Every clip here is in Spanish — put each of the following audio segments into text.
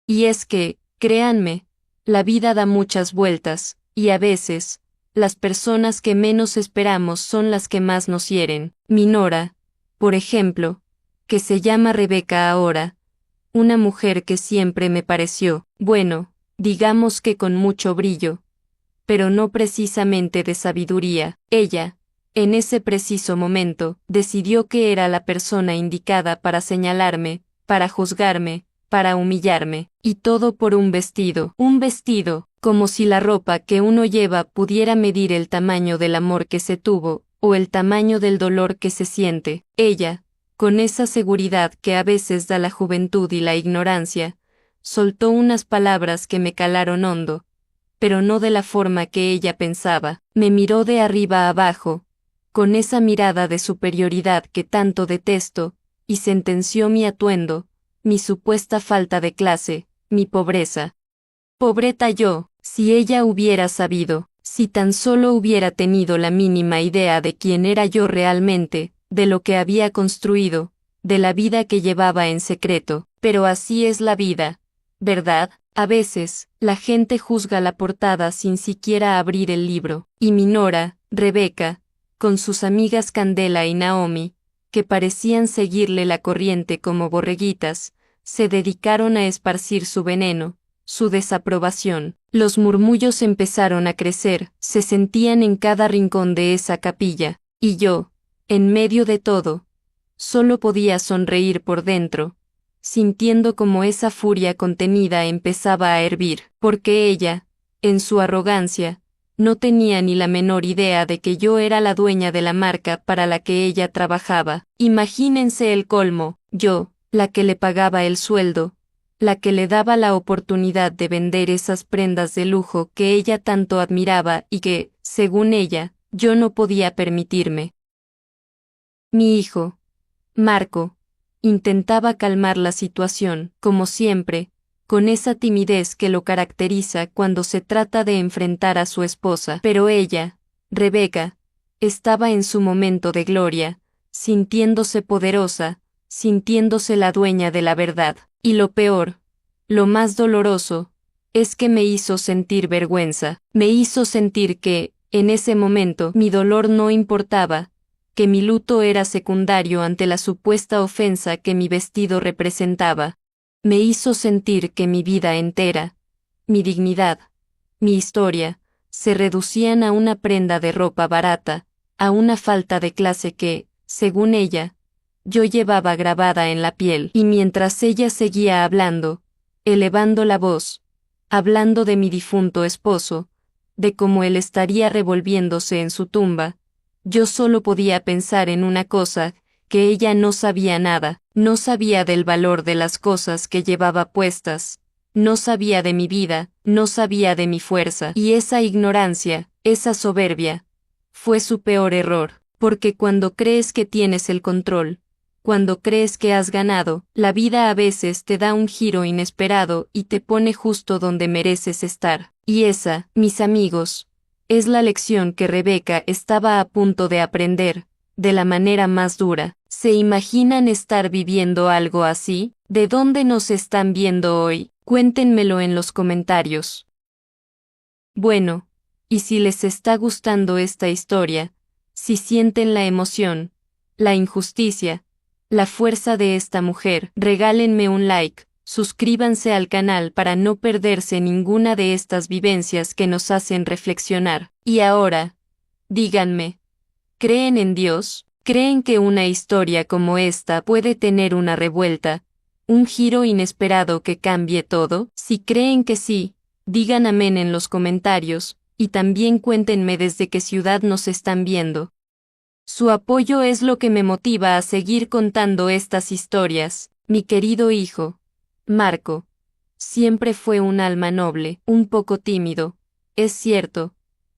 Y es que, créanme, la vida da muchas vueltas, y a veces, las personas que menos esperamos son las que más nos hieren. Mi nora, por ejemplo, que se llama Rebeca ahora, una mujer que siempre me pareció, bueno, digamos que con mucho brillo, pero no precisamente de sabiduría. Ella, en ese preciso momento, decidió que era la persona indicada para señalarme, para juzgarme, para humillarme, y todo por un vestido, como si la ropa que uno lleva pudiera medir el tamaño del amor que se tuvo, o el tamaño del dolor que se siente. Ella, con esa seguridad que a veces da la juventud y la ignorancia, soltó unas palabras que me calaron hondo, pero no de la forma que ella pensaba. Me miró de arriba a abajo, con esa mirada de superioridad que tanto detesto, y sentenció mi atuendo, mi supuesta falta de clase, mi pobreza. Pobreta yo, si ella hubiera sabido, si tan solo hubiera tenido la mínima idea de quién era yo realmente, de lo que había construido, de la vida que llevaba en secreto. Pero así es la vida, ¿verdad? A veces, la gente juzga la portada sin siquiera abrir el libro, y mi nora, Rebeca, con sus amigas Candela y Naomi, que parecían seguirle la corriente como borreguitas, se dedicaron a esparcir su veneno, su desaprobación. Los murmullos empezaron a crecer, se sentían en cada rincón de esa capilla, y yo, en medio de todo, solo podía sonreír por dentro, sintiendo como esa furia contenida empezaba a hervir, porque ella, en su arrogancia, no tenía ni la menor idea de que yo era la dueña de la marca para la que ella trabajaba. Imagínense el colmo, yo, la que le pagaba el sueldo, la que le daba la oportunidad de vender esas prendas de lujo que ella tanto admiraba y que, según ella, yo no podía permitirme. Mi hijo, Marco, intentaba calmar la situación, como siempre, con esa timidez que lo caracteriza cuando se trata de enfrentar a su esposa. Pero ella, Rebeca, estaba en su momento de gloria, sintiéndose poderosa, sintiéndose la dueña de la verdad. Y lo peor, lo más doloroso, es que me hizo sentir vergüenza, me hizo sentir que, en ese momento, mi dolor no importaba, que mi luto era secundario ante la supuesta ofensa que mi vestido representaba. Me hizo sentir que mi vida entera, mi dignidad, mi historia, se reducían a una prenda de ropa barata, a una falta de clase que, según ella, yo llevaba grabada en la piel. Y mientras ella seguía hablando, elevando la voz, hablando de mi difunto esposo, de cómo él estaría revolviéndose en su tumba, yo solo podía pensar en una cosa, que ella no sabía nada, no sabía del valor de las cosas que llevaba puestas, no sabía de mi vida, no sabía de mi fuerza. Y esa ignorancia, esa soberbia, fue su peor error, porque cuando crees que tienes el control, cuando crees que has ganado, la vida a veces te da un giro inesperado y te pone justo donde mereces estar. Y esa, mis amigos, es la lección que Rebeca estaba a punto de aprender, de la manera más dura. ¿Se imaginan estar viviendo algo así? ¿De dónde nos están viendo hoy? Cuéntenmelo en los comentarios. Bueno, y si les está gustando esta historia, si sienten la emoción, la injusticia, la fuerza de esta mujer, regálenme un like, suscríbanse al canal para no perderse ninguna de estas vivencias que nos hacen reflexionar. Y ahora, díganme, ¿creen en Dios? ¿Creen que una historia como esta puede tener una revuelta, un giro inesperado que cambie todo? Si creen que sí, digan amén en los comentarios, y también cuéntenme desde qué ciudad nos están viendo. Su apoyo es lo que me motiva a seguir contando estas historias. Mi querido hijo, Marco, siempre fue un alma noble, un poco tímido, es cierto,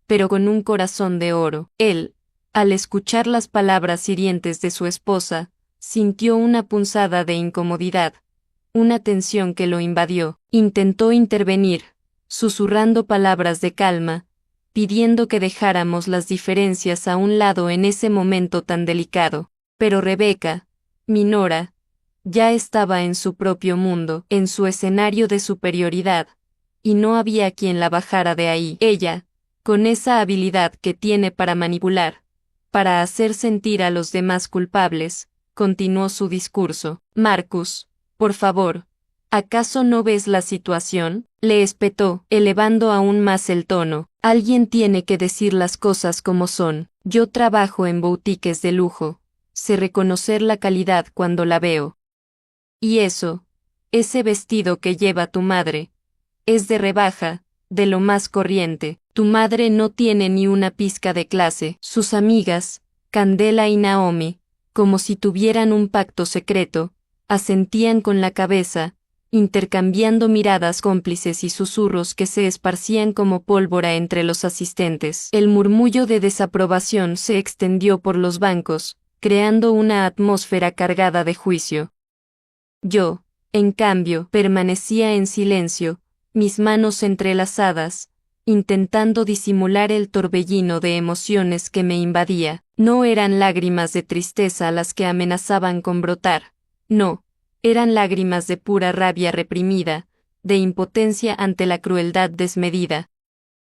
pero con un corazón de oro. Él, al escuchar las palabras hirientes de su esposa, sintió una punzada de incomodidad, una tensión que lo invadió. Intentó intervenir, susurrando palabras de calma, pidiendo que dejáramos las diferencias a un lado en ese momento tan delicado. Pero Rebeca, mi nora, ya estaba en su propio mundo, en su escenario de superioridad, y no había quien la bajara de ahí. Ella, con esa habilidad que tiene para manipular, para hacer sentir a los demás culpables, continuó su discurso. Marcus, por favor, ¿acaso no ves la situación? Le espetó, elevando aún más el tono. Alguien tiene que decir las cosas como son. Yo trabajo en boutiques de lujo. Sé reconocer la calidad cuando la veo. Y eso, ese vestido que lleva tu madre, es de rebaja, de lo más corriente. Tu madre no tiene ni una pizca de clase. Sus amigas, Candela y Naomi, como si tuvieran un pacto secreto, asentían con la cabeza, intercambiando miradas cómplices y susurros que se esparcían como pólvora entre los asistentes. El murmullo de desaprobación se extendió por los bancos, creando una atmósfera cargada de juicio. Yo, en cambio, permanecía en silencio, mis manos entrelazadas, intentando disimular el torbellino de emociones que me invadía. No eran lágrimas de tristeza las que amenazaban con brotar, no, eran lágrimas de pura rabia reprimida, de impotencia ante la crueldad desmedida.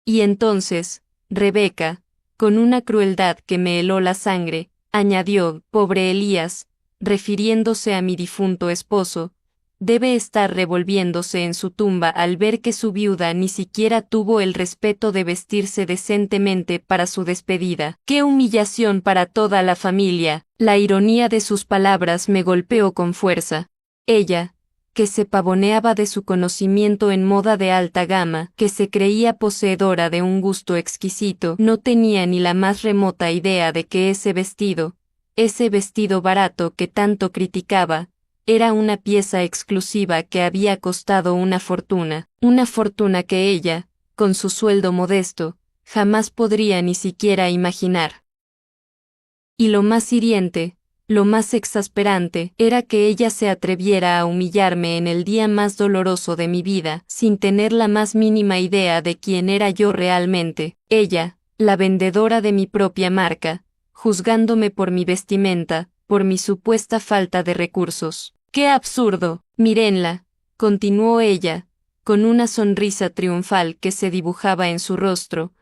Y entonces, Rebeca, con una crueldad que me heló la sangre, añadió, pobre Elías, refiriéndose a mi difunto esposo, debe estar revolviéndose en su tumba al ver que su viuda ni siquiera tuvo el respeto de vestirse decentemente para su despedida. ¡Qué humillación para toda la familia! La ironía de sus palabras me golpeó con fuerza. Ella, que se pavoneaba de su conocimiento en moda de alta gama, que se creía poseedora de un gusto exquisito, no tenía ni la más remota idea de que ese vestido barato que tanto criticaba, era una pieza exclusiva que había costado una fortuna que ella, con su sueldo modesto, jamás podría ni siquiera imaginar. Y lo más hiriente, lo más exasperante, era que ella se atreviera a humillarme en el día más doloroso de mi vida, sin tener la más mínima idea de quién era yo realmente. Ella, la vendedora de mi propia marca, juzgándome por mi vestimenta, por mi supuesta falta de recursos. ¡Qué absurdo! Mírenla, continuó ella, con una sonrisa triunfal que se dibujaba en su rostro.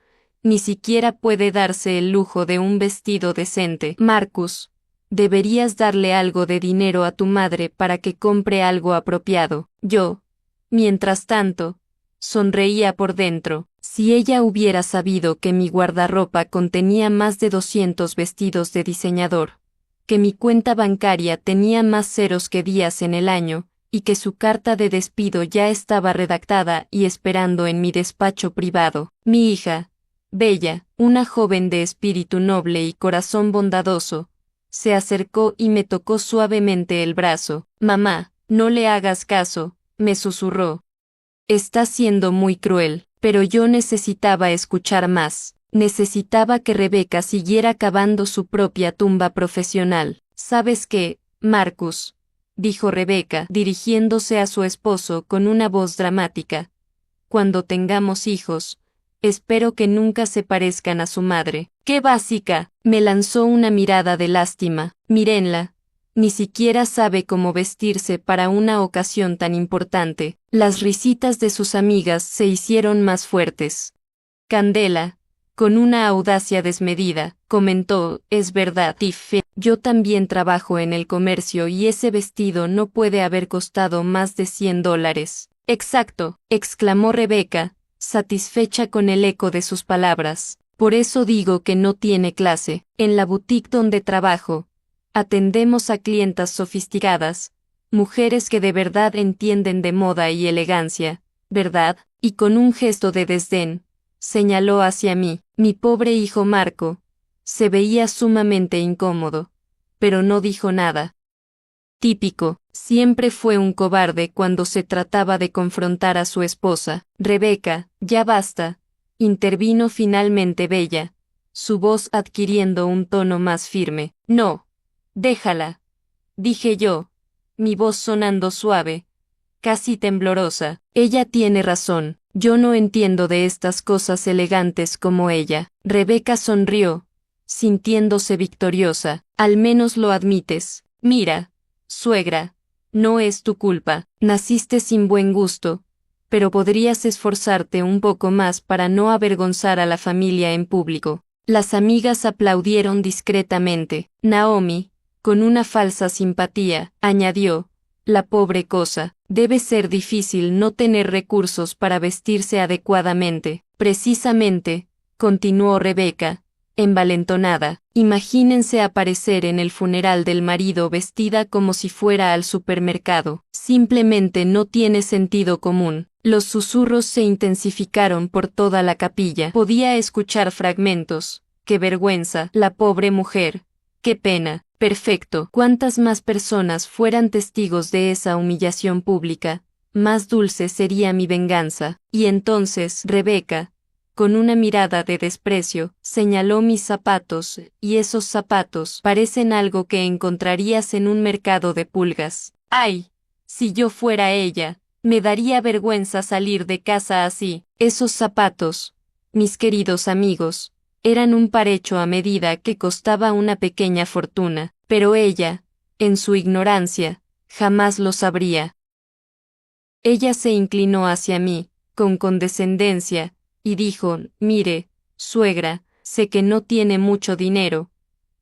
Ni siquiera puede darse el lujo de un vestido decente. Marcus, deberías darle algo de dinero a tu madre para que compre algo apropiado. Yo, mientras tanto, sonreía por dentro. Si ella hubiera sabido que mi guardarropa contenía más de 200 vestidos de diseñador, que mi cuenta bancaria tenía más ceros que días en el año, y que su carta de despido ya estaba redactada y esperando en mi despacho privado. Mi hija, Bella, una joven de espíritu noble y corazón bondadoso, se acercó y me tocó suavemente el brazo. Mamá, no le hagas caso, me susurró. Está siendo muy cruel, pero yo necesitaba escuchar más. Necesitaba que Rebeca siguiera cavando su propia tumba profesional. ¿Sabes qué, Marcus?, dijo Rebeca, dirigiéndose a su esposo con una voz dramática. Cuando tengamos hijos, espero que nunca se parezcan a su madre. ¡Qué básica! Me lanzó una mirada de lástima. Mírenla. Ni siquiera sabe cómo vestirse para una ocasión tan importante. Las risitas de sus amigas se hicieron más fuertes. Candela, con una audacia desmedida, comentó, es verdad, Tiff, yo también trabajo en el comercio y ese vestido no puede haber costado más de $100. Exacto, exclamó Rebeca, satisfecha con el eco de sus palabras. Por eso digo que no tiene clase. En la boutique donde trabajo, atendemos a clientas sofisticadas, mujeres que de verdad entienden de moda y elegancia, ¿verdad? Y con un gesto de desdén, señaló hacia mí. Mi pobre hijo Marco se veía sumamente incómodo, pero no dijo nada. Típico, siempre fue un cobarde cuando se trataba de confrontar a su esposa. Rebeca, ya basta, intervino finalmente Bella, su voz adquiriendo un tono más firme. No, déjala, dije yo, mi voz sonando suave, casi temblorosa. Ella tiene razón, yo no entiendo de estas cosas elegantes como ella. Rebeca sonrió, sintiéndose victoriosa. Al menos lo admites. Mira, suegra, no es tu culpa, naciste sin buen gusto, pero podrías esforzarte un poco más para no avergonzar a la familia en público. Las amigas aplaudieron discretamente. Naomi, con una falsa simpatía, añadió, la pobre cosa, debe ser difícil no tener recursos para vestirse adecuadamente. Precisamente, continuó Rebeca, envalentonada, imagínense aparecer en el funeral del marido vestida como si fuera al supermercado. Simplemente no tiene sentido común. Los susurros se intensificaron por toda la capilla. Podía escuchar fragmentos. ¡Qué vergüenza! La pobre mujer. ¡Qué pena! Perfecto. Cuantas más personas fueran testigos de esa humillación pública, más dulce sería mi venganza. Y entonces, Rebeca, con una mirada de desprecio, señaló mis zapatos, y esos zapatos parecen algo que encontrarías en un mercado de pulgas. ¡Ay! Si yo fuera ella, me daría vergüenza salir de casa así. Esos zapatos, mis queridos amigos, eran un parecho a medida que costaba una pequeña fortuna, pero ella, en su ignorancia, jamás lo sabría. Ella se inclinó hacia mí, con condescendencia, y dijo, mire, suegra, sé que no tiene mucho dinero,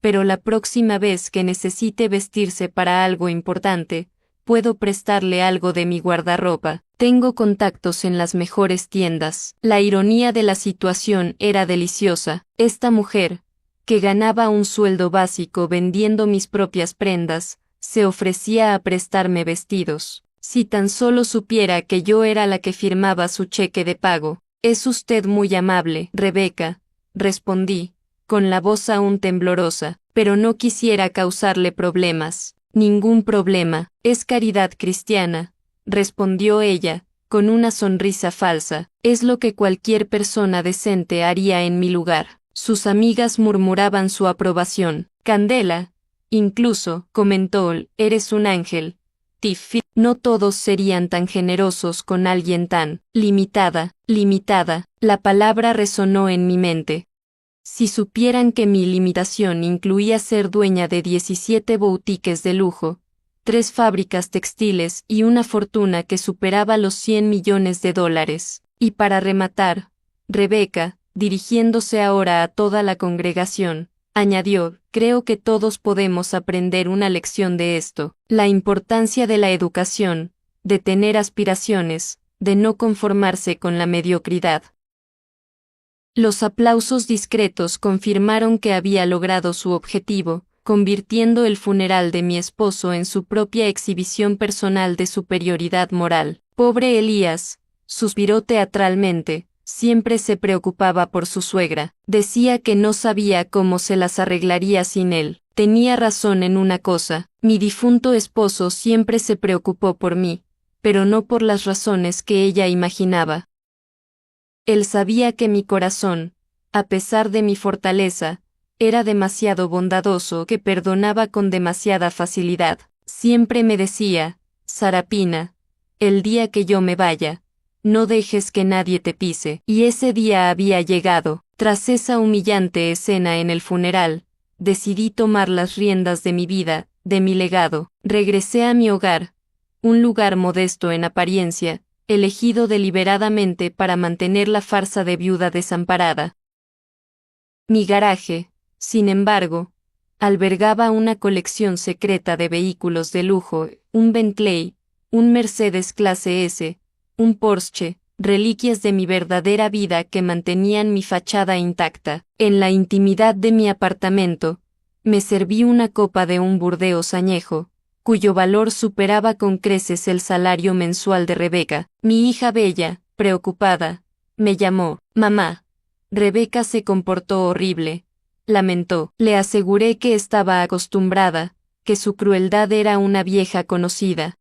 pero la próxima vez que necesite vestirse para algo importante, puedo prestarle algo de mi guardarropa. Tengo contactos en las mejores tiendas. La ironía de la situación era deliciosa. Esta mujer, que ganaba un sueldo básico vendiendo mis propias prendas, se ofrecía a prestarme vestidos. Si tan solo supiera que yo era la que firmaba su cheque de pago. Es usted muy amable, Rebeca, respondí, con la voz aún temblorosa, pero no quisiera causarle problemas. Ningún problema, es caridad cristiana, respondió ella, con una sonrisa falsa. Es lo que cualquier persona decente haría en mi lugar. Sus amigas murmuraban su aprobación. Candela, incluso, comentó, eres un ángel. Tiff, no todos serían tan generosos con alguien tan limitada. La palabra resonó en mi mente. Si supieran que mi limitación incluía ser dueña de 17 boutiques de lujo, 3 fábricas textiles y una fortuna que superaba los $100 millones. Y para rematar, Rebeca, dirigiéndose ahora a toda la congregación, añadió, creo que todos podemos aprender una lección de esto, la importancia de la educación, de tener aspiraciones, de no conformarse con la mediocridad. Los aplausos discretos confirmaron que había logrado su objetivo, convirtiendo el funeral de mi esposo en su propia exhibición personal de superioridad moral. Pobre Elías, suspiró teatralmente, siempre se preocupaba por su suegra. Decía que no sabía cómo se las arreglaría sin él. Tenía razón en una cosa, mi difunto esposo siempre se preocupó por mí, pero no por las razones que ella imaginaba. Él sabía que mi corazón, a pesar de mi fortaleza, era demasiado bondadoso, que perdonaba con demasiada facilidad. Siempre me decía, Sarapina, el día que yo me vaya, no dejes que nadie te pise. Y ese día había llegado. Tras esa humillante escena en el funeral, decidí tomar las riendas de mi vida, de mi legado. Regresé a mi hogar, un lugar modesto en apariencia, elegido deliberadamente para mantener la farsa de viuda desamparada. Mi garaje, sin embargo, albergaba una colección secreta de vehículos de lujo, un Bentley, un Mercedes clase S, un Porsche, reliquias de mi verdadera vida que mantenían mi fachada intacta. En la intimidad de mi apartamento, me serví una copa de un Burdeos añejo, cuyo valor superaba con creces el salario mensual de Rebeca. Mi hija bella, preocupada, me llamó, mamá. Rebeca se comportó horrible, lamentó. Le aseguré que estaba acostumbrada, que su crueldad era una vieja conocida.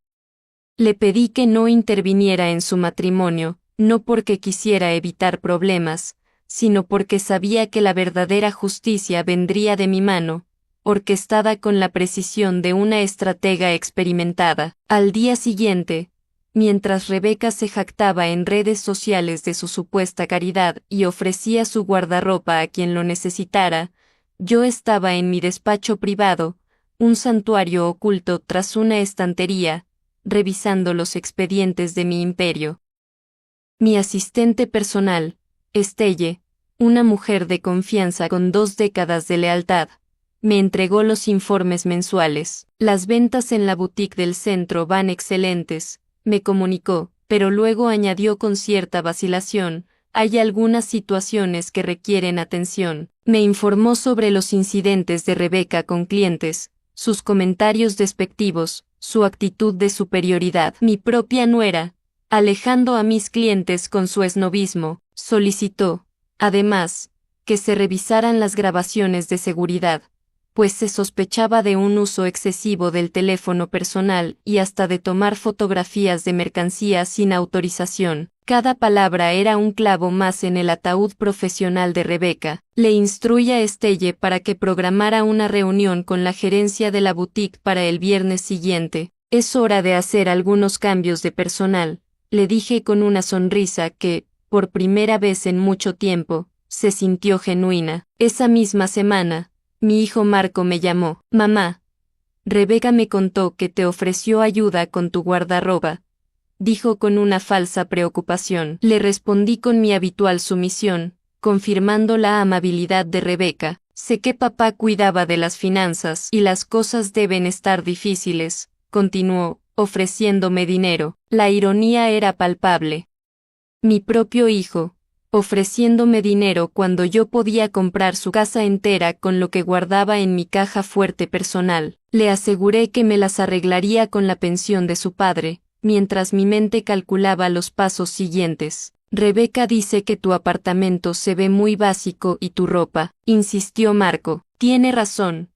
Le pedí que no interviniera en su matrimonio, no porque quisiera evitar problemas, sino porque sabía que la verdadera justicia vendría de mi mano, orquestada con la precisión de una estratega experimentada. Al día siguiente, mientras Rebeca se jactaba en redes sociales de su supuesta caridad y ofrecía su guardarropa a quien lo necesitara, yo estaba en mi despacho privado, un santuario oculto tras una estantería, revisando los expedientes de mi imperio. Mi asistente personal, Estelle, una mujer de confianza con 2 décadas de lealtad, me entregó los informes mensuales. Las ventas en la boutique del centro van excelentes, me comunicó, pero luego añadió con cierta vacilación, hay algunas situaciones que requieren atención. Me informó sobre los incidentes de Rebeca con clientes, sus comentarios despectivos, su actitud de superioridad. Mi propia nuera, alejando a mis clientes con su esnobismo, solicitó, además, que se revisaran las grabaciones de seguridad, pues se sospechaba de un uso excesivo del teléfono personal y hasta de tomar fotografías de mercancía sin autorización. Cada palabra era un clavo más en el ataúd profesional de Rebeca. Le instruí a Estelle para que programara una reunión con la gerencia de la boutique para el viernes siguiente. Es hora de hacer algunos cambios de personal, le dije con una sonrisa que, por primera vez en mucho tiempo, se sintió genuina. Esa misma semana, mi hijo Marco me llamó. Mamá, Rebeca me contó que te ofreció ayuda con tu guardarropa, dijo con una falsa preocupación. Le respondí con mi habitual sumisión, confirmando la amabilidad de Rebeca. Sé que papá cuidaba de las finanzas y las cosas deben estar difíciles, continuó, ofreciéndome dinero. La ironía era palpable. Mi propio hijo, ofreciéndome dinero cuando yo podía comprar su casa entera con lo que guardaba en mi caja fuerte personal. Le aseguré que me las arreglaría con la pensión de su padre, mientras mi mente calculaba los pasos siguientes. Rebeca dice que tu apartamento se ve muy básico y tu ropa, insistió Marco. Tiene razón,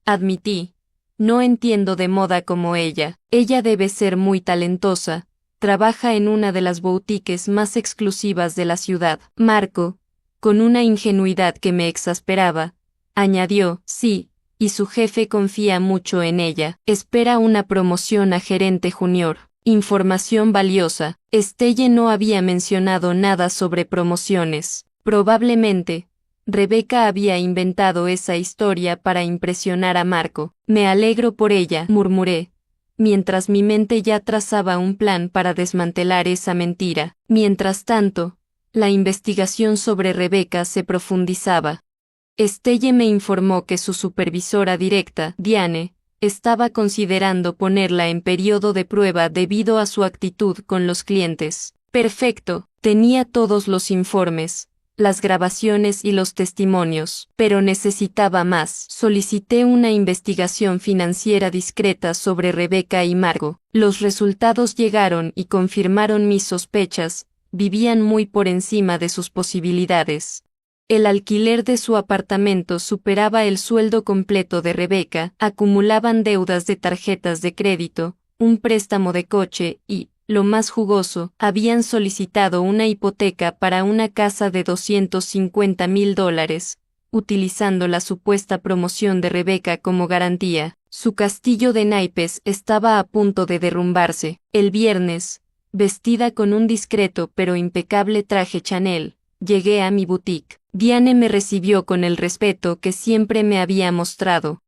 admití. No entiendo de moda como ella. Ella debe ser muy talentosa. Trabaja en una de las boutiques más exclusivas de la ciudad. Marco, con una ingenuidad que me exasperaba, añadió, sí, y su jefe confía mucho en ella. Espera una promoción a gerente junior. Información valiosa. Estelle no había mencionado nada sobre promociones. Probablemente, Rebeca había inventado esa historia para impresionar a Marco. Me alegro por ella, murmuré, mientras mi mente ya trazaba un plan para desmantelar esa mentira. Mientras tanto, la investigación sobre Rebeca se profundizaba. Estelle me informó que su supervisora directa, Diane, estaba considerando ponerla en periodo de prueba debido a su actitud con los clientes. Perfecto, tenía todos los informes, las grabaciones y los testimonios, pero necesitaba más. Solicité una investigación financiera discreta sobre Rebeca y Marco. Los resultados llegaron y confirmaron mis sospechas, vivían muy por encima de sus posibilidades. El alquiler de su apartamento superaba el sueldo completo de Rebeca, acumulaban deudas de tarjetas de crédito, un préstamo de coche y, lo más jugoso, habían solicitado una hipoteca para una casa de $250,000, utilizando la supuesta promoción de Rebeca como garantía. Su castillo de naipes estaba a punto de derrumbarse. El viernes, vestida con un discreto pero impecable traje Chanel, llegué a mi boutique. Diane me recibió con el respeto que siempre me había mostrado.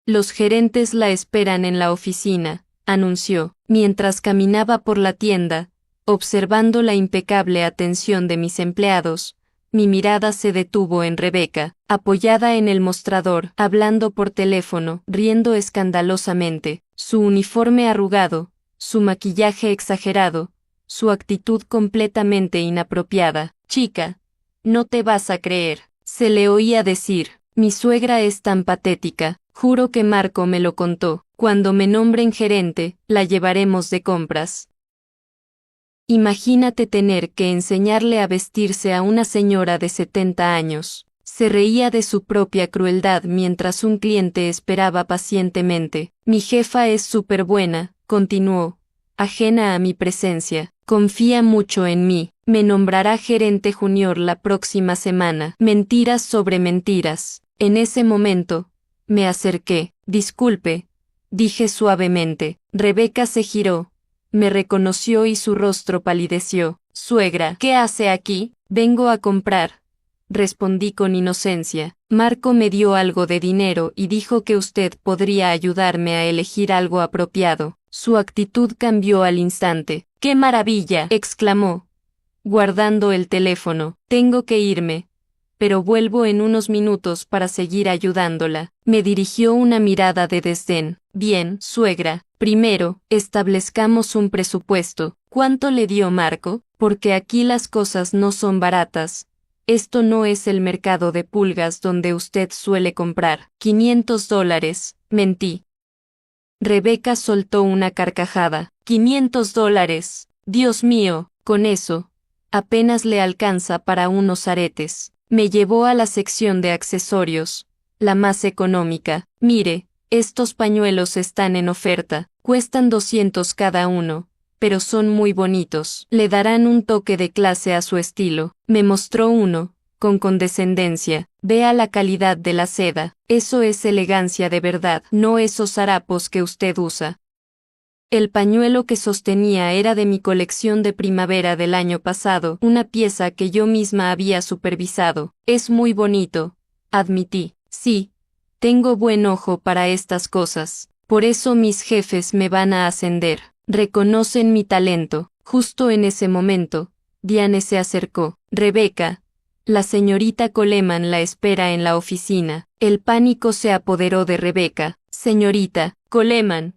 Los gerentes la esperan en la oficina, anunció, mientras caminaba por la tienda, observando la impecable atención de mis empleados. Mi mirada se detuvo en Rebeca, apoyada en el mostrador, hablando por teléfono, riendo escandalosamente, su uniforme arrugado, su maquillaje exagerado, su actitud completamente inapropiada. Chica, no te vas a creer, se le oía decir, mi suegra es tan patética, juro que Marco me lo contó, cuando me nombren gerente, la llevaremos de compras. Imagínate tener que enseñarle a vestirse a una señora de 70 años. Se reía de su propia crueldad mientras un cliente esperaba pacientemente. Mi jefa es súper buena, continuó, ajena a mi presencia. Confía mucho en mí. Me nombrará gerente junior la próxima semana. Mentiras sobre mentiras. En ese momento, me acerqué. Disculpe, dije suavemente. Rebeca se giró. Me reconoció y su rostro palideció. Suegra, ¿qué hace aquí? Vengo a comprar. Respondí con inocencia. Marco me dio algo de dinero y dijo que usted podría ayudarme a elegir algo apropiado. Su actitud cambió al instante. ¡Qué maravilla!, exclamó, guardando el teléfono. Tengo que irme, pero vuelvo en unos minutos para seguir ayudándola. Me dirigió una mirada de desdén. Bien, suegra, primero, establezcamos un presupuesto. ¿Cuánto le dio Marco? Porque aquí las cosas no son baratas. Esto no es el mercado de pulgas donde usted suele comprar. $500, mentí. Rebeca soltó una carcajada. $500. Dios mío, con eso, apenas le alcanza para unos aretes. Me llevó a la sección de accesorios, la más económica. Mire, estos pañuelos están en oferta, cuestan 200 cada uno, pero son muy bonitos. Le darán un toque de clase a su estilo. Me mostró uno, con condescendencia. Vea la calidad de la seda. Eso es elegancia de verdad, no esos harapos que usted usa. El pañuelo que sostenía era de mi colección de primavera del año pasado, una pieza que yo misma había supervisado. Es muy bonito, admití. Sí, tengo buen ojo para estas cosas. Por eso mis jefes me van a ascender. Reconocen mi talento. Justo en ese momento, Diane se acercó. Rebeca, la señorita Coleman la espera en la oficina. El pánico se apoderó de Rebeca. Señorita Coleman.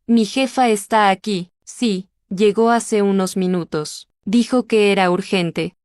Mi jefa está aquí. Sí, llegó hace unos minutos. Dijo que era urgente.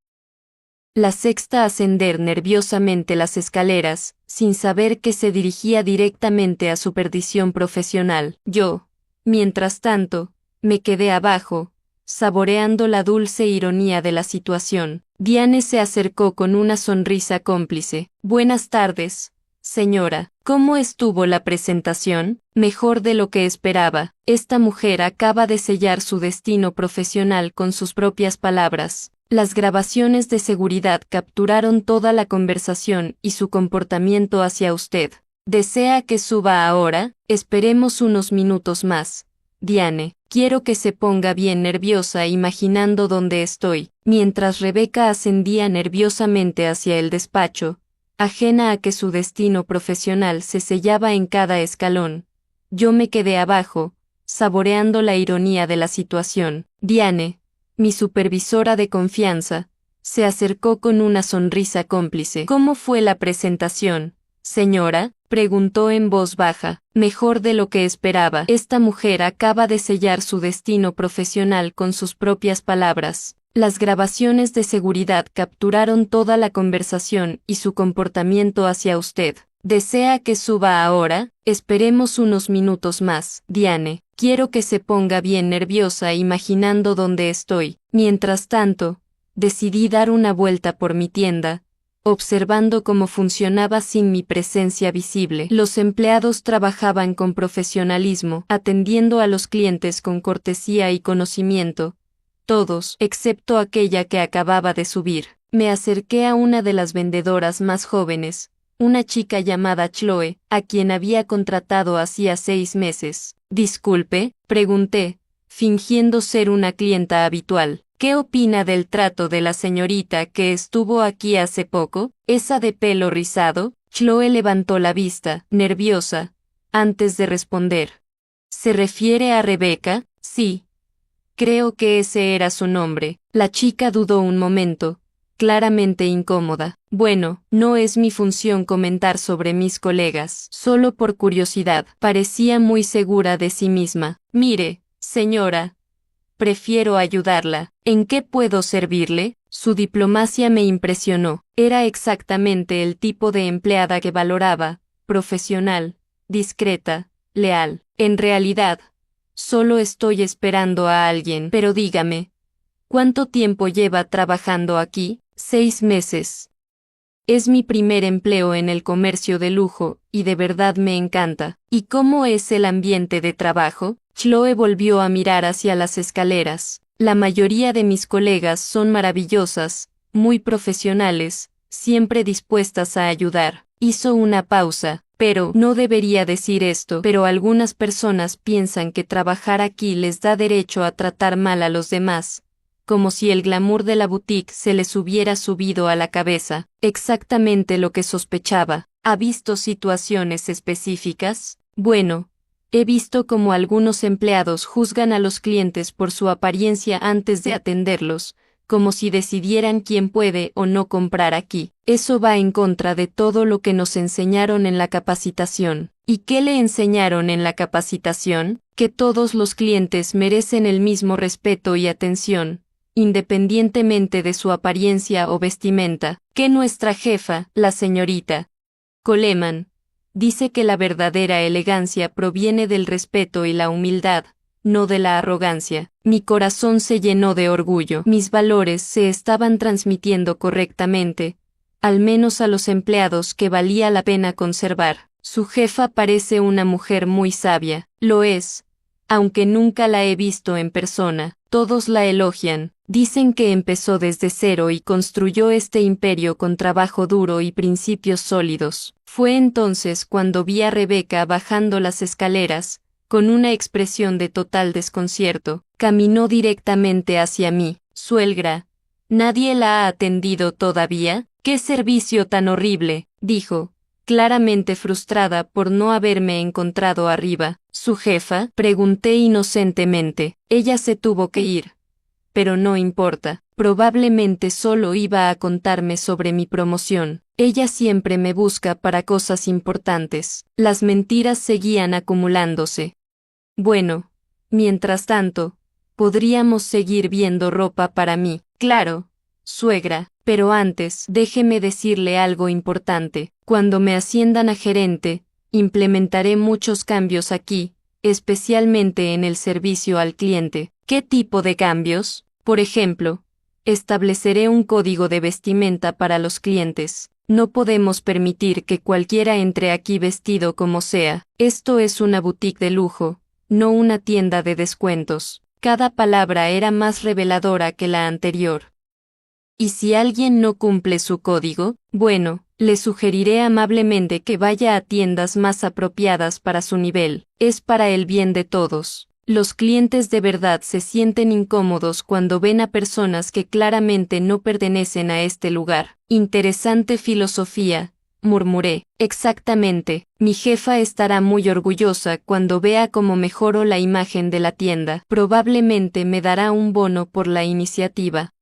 La sexta ascender nerviosamente las escaleras, sin saber que se dirigía directamente a su perdición profesional. Yo, mientras tanto, me quedé abajo, saboreando la dulce ironía de la situación. Diane se acercó con una sonrisa cómplice. Buenas tardes, señora. ¿Cómo estuvo la presentación? Mejor de lo que esperaba. Esta mujer acaba de sellar su destino profesional con sus propias palabras. Las grabaciones de seguridad capturaron toda la conversación y su comportamiento hacia usted. ¿Desea que suba ahora? Esperemos unos minutos más. Diane, quiero que se ponga bien nerviosa imaginando dónde estoy. Mientras Rebeca ascendía nerviosamente hacia el despacho, ajena a que su destino profesional se sellaba en cada escalón, yo me quedé abajo, saboreando la ironía de la situación. Diane, mi supervisora de confianza, se acercó con una sonrisa cómplice. ¿Cómo fue la presentación, señora?, preguntó en voz baja. Mejor de lo que esperaba. Esta mujer acaba de sellar su destino profesional con sus propias palabras. Las grabaciones de seguridad capturaron toda la conversación y su comportamiento hacia usted. ¿Desea que suba ahora? Esperemos unos minutos más. Diane, quiero que se ponga bien nerviosa imaginando dónde estoy. Mientras tanto, decidí dar una vuelta por mi tienda, observando cómo funcionaba sin mi presencia visible. Los empleados trabajaban con profesionalismo, atendiendo a los clientes con cortesía y conocimiento. Todos, excepto aquella que acababa de subir. Me acerqué a una de las vendedoras más jóvenes, una chica llamada Chloe, a quien había contratado hacía 6 meses. Disculpe, pregunté, fingiendo ser una clienta habitual. ¿Qué opina del trato de la señorita que estuvo aquí hace poco? ¿Esa de pelo rizado? Chloe levantó la vista, nerviosa, antes de responder. ¿Se refiere a Rebeca? Sí. Creo que ese era su nombre. La chica dudó un momento, claramente incómoda. Bueno, no es mi función comentar sobre mis colegas, solo por curiosidad. Parecía muy segura de sí misma. Mire, señora, prefiero ayudarla. ¿En qué puedo servirle? Su diplomacia me impresionó. Era exactamente el tipo de empleada que valoraba, profesional, discreta, leal. En realidad, solo estoy esperando a alguien. Pero dígame, ¿cuánto tiempo lleva trabajando aquí? 6 meses. Es mi primer empleo en el comercio de lujo, y de verdad me encanta. ¿Y cómo es el ambiente de trabajo? Chloe volvió a mirar hacia las escaleras. La mayoría de mis colegas son maravillosas, muy profesionales, siempre dispuestas a ayudar. Hizo una pausa. Pero, no debería decir esto, pero algunas personas piensan que trabajar aquí les da derecho a tratar mal a los demás, como si el glamour de la boutique se les hubiera subido a la cabeza. Exactamente lo que sospechaba. ¿Ha visto situaciones específicas? Bueno, He visto cómo algunos empleados juzgan a los clientes por su apariencia antes de atenderlos, como si decidieran quién puede o no comprar aquí. Eso va en contra de todo lo que nos enseñaron en la capacitación. ¿Y qué le enseñaron en la capacitación? Que todos los clientes merecen el mismo respeto y atención, independientemente de su apariencia o vestimenta. Que nuestra jefa, la señorita Coleman, dice que la verdadera elegancia proviene del respeto y la humildad, no de la arrogancia. Mi corazón se llenó de orgullo. Mis valores se estaban transmitiendo correctamente, al menos a los empleados que valía la pena conservar. Su jefa parece una mujer muy sabia. Lo es, aunque nunca la he visto en persona. Todos la elogian. Dicen que empezó desde cero y construyó este imperio con trabajo duro y principios sólidos. Fue entonces cuando vi a Rebeca bajando las escaleras, con una expresión de total desconcierto. Caminó directamente hacia mí. Suegra, ¿nadie la ha atendido todavía? ¡Qué servicio tan horrible!, dijo, claramente frustrada por no haberme encontrado arriba. ¿Su jefa?, pregunté inocentemente. Ella se tuvo que ir. Pero no importa, probablemente solo iba a contarme sobre mi promoción. Ella siempre me busca para cosas importantes. Las mentiras seguían acumulándose. Bueno, mientras tanto, podríamos seguir viendo ropa para mí. Claro, suegra, pero antes déjeme decirle algo importante. Cuando me asciendan a gerente, implementaré muchos cambios aquí, especialmente en el servicio al cliente. ¿Qué tipo de cambios? Por ejemplo, estableceré un código de vestimenta para los clientes. No podemos permitir que cualquiera entre aquí vestido como sea. Esto es una boutique de lujo, no una tienda de descuentos. Cada palabra era más reveladora que la anterior. ¿Y si alguien no cumple su código? Bueno, le sugeriré amablemente que vaya a tiendas más apropiadas para su nivel. Es para el bien de todos. Los clientes de verdad se sienten incómodos cuando ven a personas que claramente no pertenecen a este lugar. Interesante filosofía, murmuré. Exactamente, mi jefa estará muy orgullosa cuando vea cómo mejoro la imagen de la tienda. Probablemente me dará un bono por la iniciativa.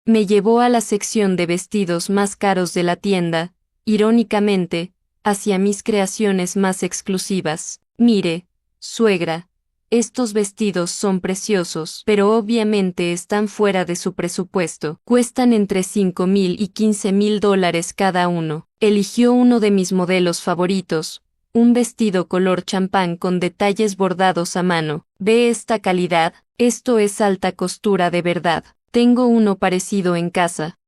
Me llevó a la sección de vestidos más caros de la tienda, irónicamente, hacia mis creaciones más exclusivas. Mire, suegra, estos vestidos son preciosos, pero obviamente están fuera de su presupuesto. Cuestan entre $5,000 y $15,000 cada uno. Eligió uno de mis modelos favoritos, un vestido color champán con detalles bordados a mano. ¿Ve esta calidad? Esto es alta costura de verdad. Tengo uno parecido en casa.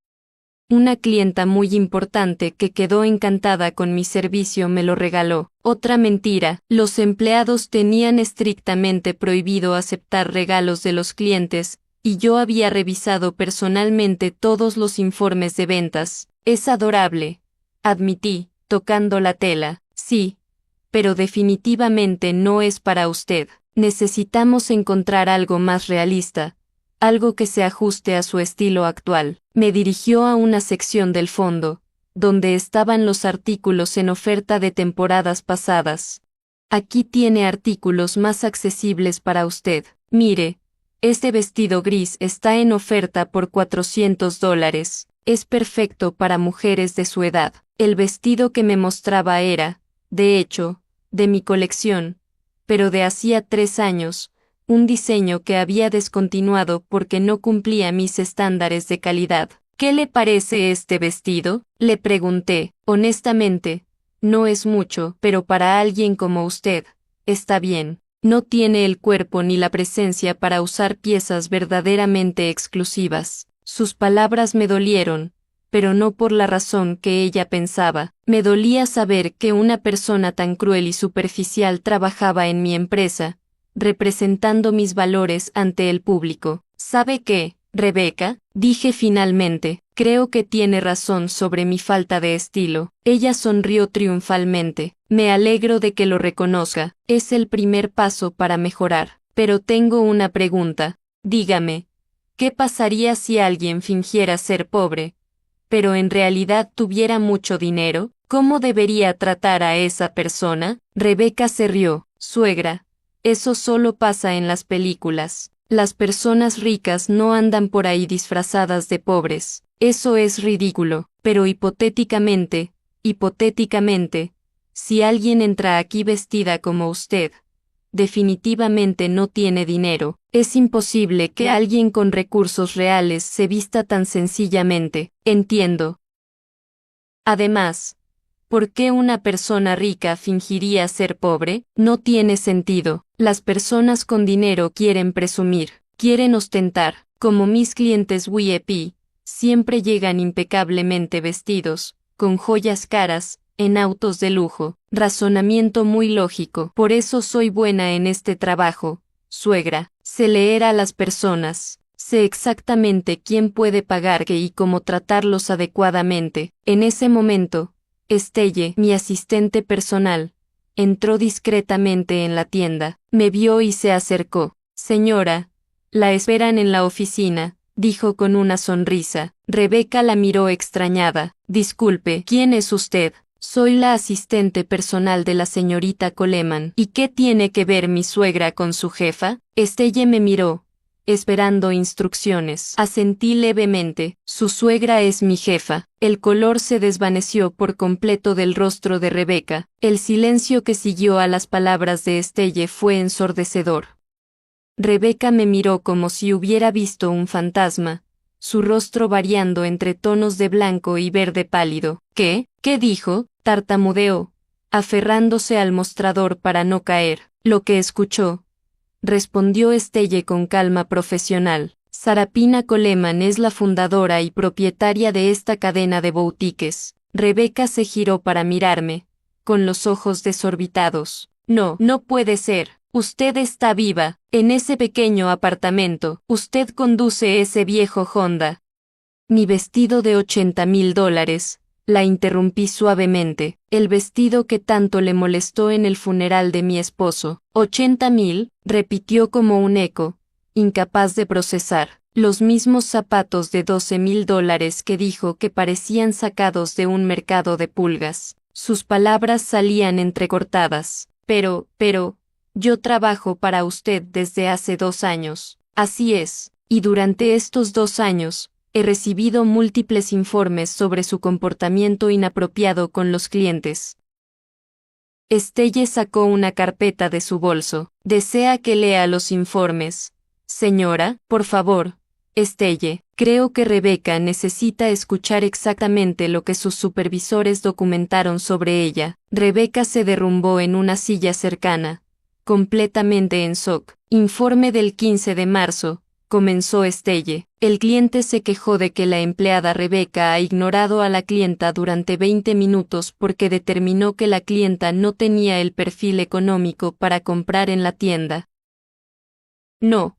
Una clienta muy importante que quedó encantada con mi servicio me lo regaló. Otra mentira, los empleados tenían estrictamente prohibido aceptar regalos de los clientes, y yo había revisado personalmente todos los informes de ventas. Es adorable, admití, tocando la tela. Sí, pero definitivamente no es para usted. Necesitamos encontrar algo más realista. Algo que se ajuste a su estilo actual. Me dirigió a una sección del fondo, donde estaban los artículos en oferta de temporadas pasadas. Aquí tiene artículos más accesibles para usted. Mire, este vestido gris está en oferta por $400. Es perfecto para mujeres de su edad. El vestido que me mostraba era, de hecho, de mi colección, pero de hacía 3 años. Un diseño que había descontinuado porque no cumplía mis estándares de calidad. ¿Qué le parece este vestido?, le pregunté. Honestamente, no es mucho, pero para alguien como usted, está bien. No tiene el cuerpo ni la presencia para usar piezas verdaderamente exclusivas. Sus palabras me dolieron, pero no por la razón que ella pensaba. Me dolía saber que una persona tan cruel y superficial trabajaba en mi empresa, representando mis valores ante el público. ¿Sabe qué, Rebeca?, dije finalmente. Creo que tiene razón sobre mi falta de estilo. Ella sonrió triunfalmente. Me alegro de que lo reconozca. Es el primer paso para mejorar. Pero tengo una pregunta. Dígame, ¿qué pasaría si alguien fingiera ser pobre, pero en realidad tuviera mucho dinero? ¿Cómo debería tratar a esa persona? Rebeca se rió. Suegra, eso solo pasa en las películas. Las personas ricas no andan por ahí disfrazadas de pobres. Eso es ridículo, pero hipotéticamente, si alguien entra aquí vestida como usted, definitivamente no tiene dinero. Es imposible que alguien con recursos reales se vista tan sencillamente. Entiendo. Además, ¿por qué una persona rica fingiría ser pobre? No tiene sentido. Las personas con dinero quieren presumir, quieren ostentar, como mis clientes VIP, siempre llegan impecablemente vestidos, con joyas caras, en autos de lujo. Razonamiento muy lógico. Por eso soy buena en este trabajo, suegra. Sé leer a las personas. Sé exactamente quién puede pagar qué y cómo tratarlos adecuadamente. En ese momento, Estelle, mi asistente personal, entró discretamente en la tienda, me vio y se acercó. Señora, la esperan en la oficina, dijo con una sonrisa. Rebeca la miró extrañada. Disculpe, ¿quién es usted? Soy la asistente personal de la señorita Coleman. ¿Y qué tiene que ver mi suegra con su jefa? Estelle me miró, esperando instrucciones. Asentí levemente. Su suegra es mi jefa. El color se desvaneció por completo del rostro de Rebeca. El silencio que siguió a las palabras de Estelle fue ensordecedor. Rebeca me miró como si hubiera visto un fantasma, su rostro variando entre tonos de blanco y verde pálido. ¿Qué? ¿Qué dijo? Tartamudeó, aferrándose al mostrador para no caer. Lo que escuchó, respondió Estelle con calma profesional. Sarapina Coleman es la fundadora y propietaria de esta cadena de boutiques. Rebeca se giró para mirarme, con los ojos desorbitados. No, no puede ser. Usted está viva, en ese pequeño apartamento. Usted conduce ese viejo Honda. Mi vestido de $80,000, la interrumpí suavemente. El vestido que tanto le molestó en el funeral de mi esposo. 80,000, repitió como un eco, incapaz de procesar. Los mismos zapatos de $12,000 que dijo que parecían sacados de un mercado de pulgas. Sus palabras salían entrecortadas. Pero, yo trabajo para usted desde hace 2 años. Así es, y durante estos 2 años, he recibido múltiples informes sobre su comportamiento inapropiado con los clientes. Estelle sacó una carpeta de su bolso. ¿Desea que lea los informes? Señora, por favor. Estelle, creo que Rebeca necesita escuchar exactamente lo que sus supervisores documentaron sobre ella. Rebeca se derrumbó en una silla cercana, completamente en shock. Informe del 15 de marzo, comenzó Estelle. El cliente se quejó de que la empleada Rebeca ha ignorado a la clienta durante 20 minutos porque determinó que la clienta no tenía el perfil económico para comprar en la tienda. No.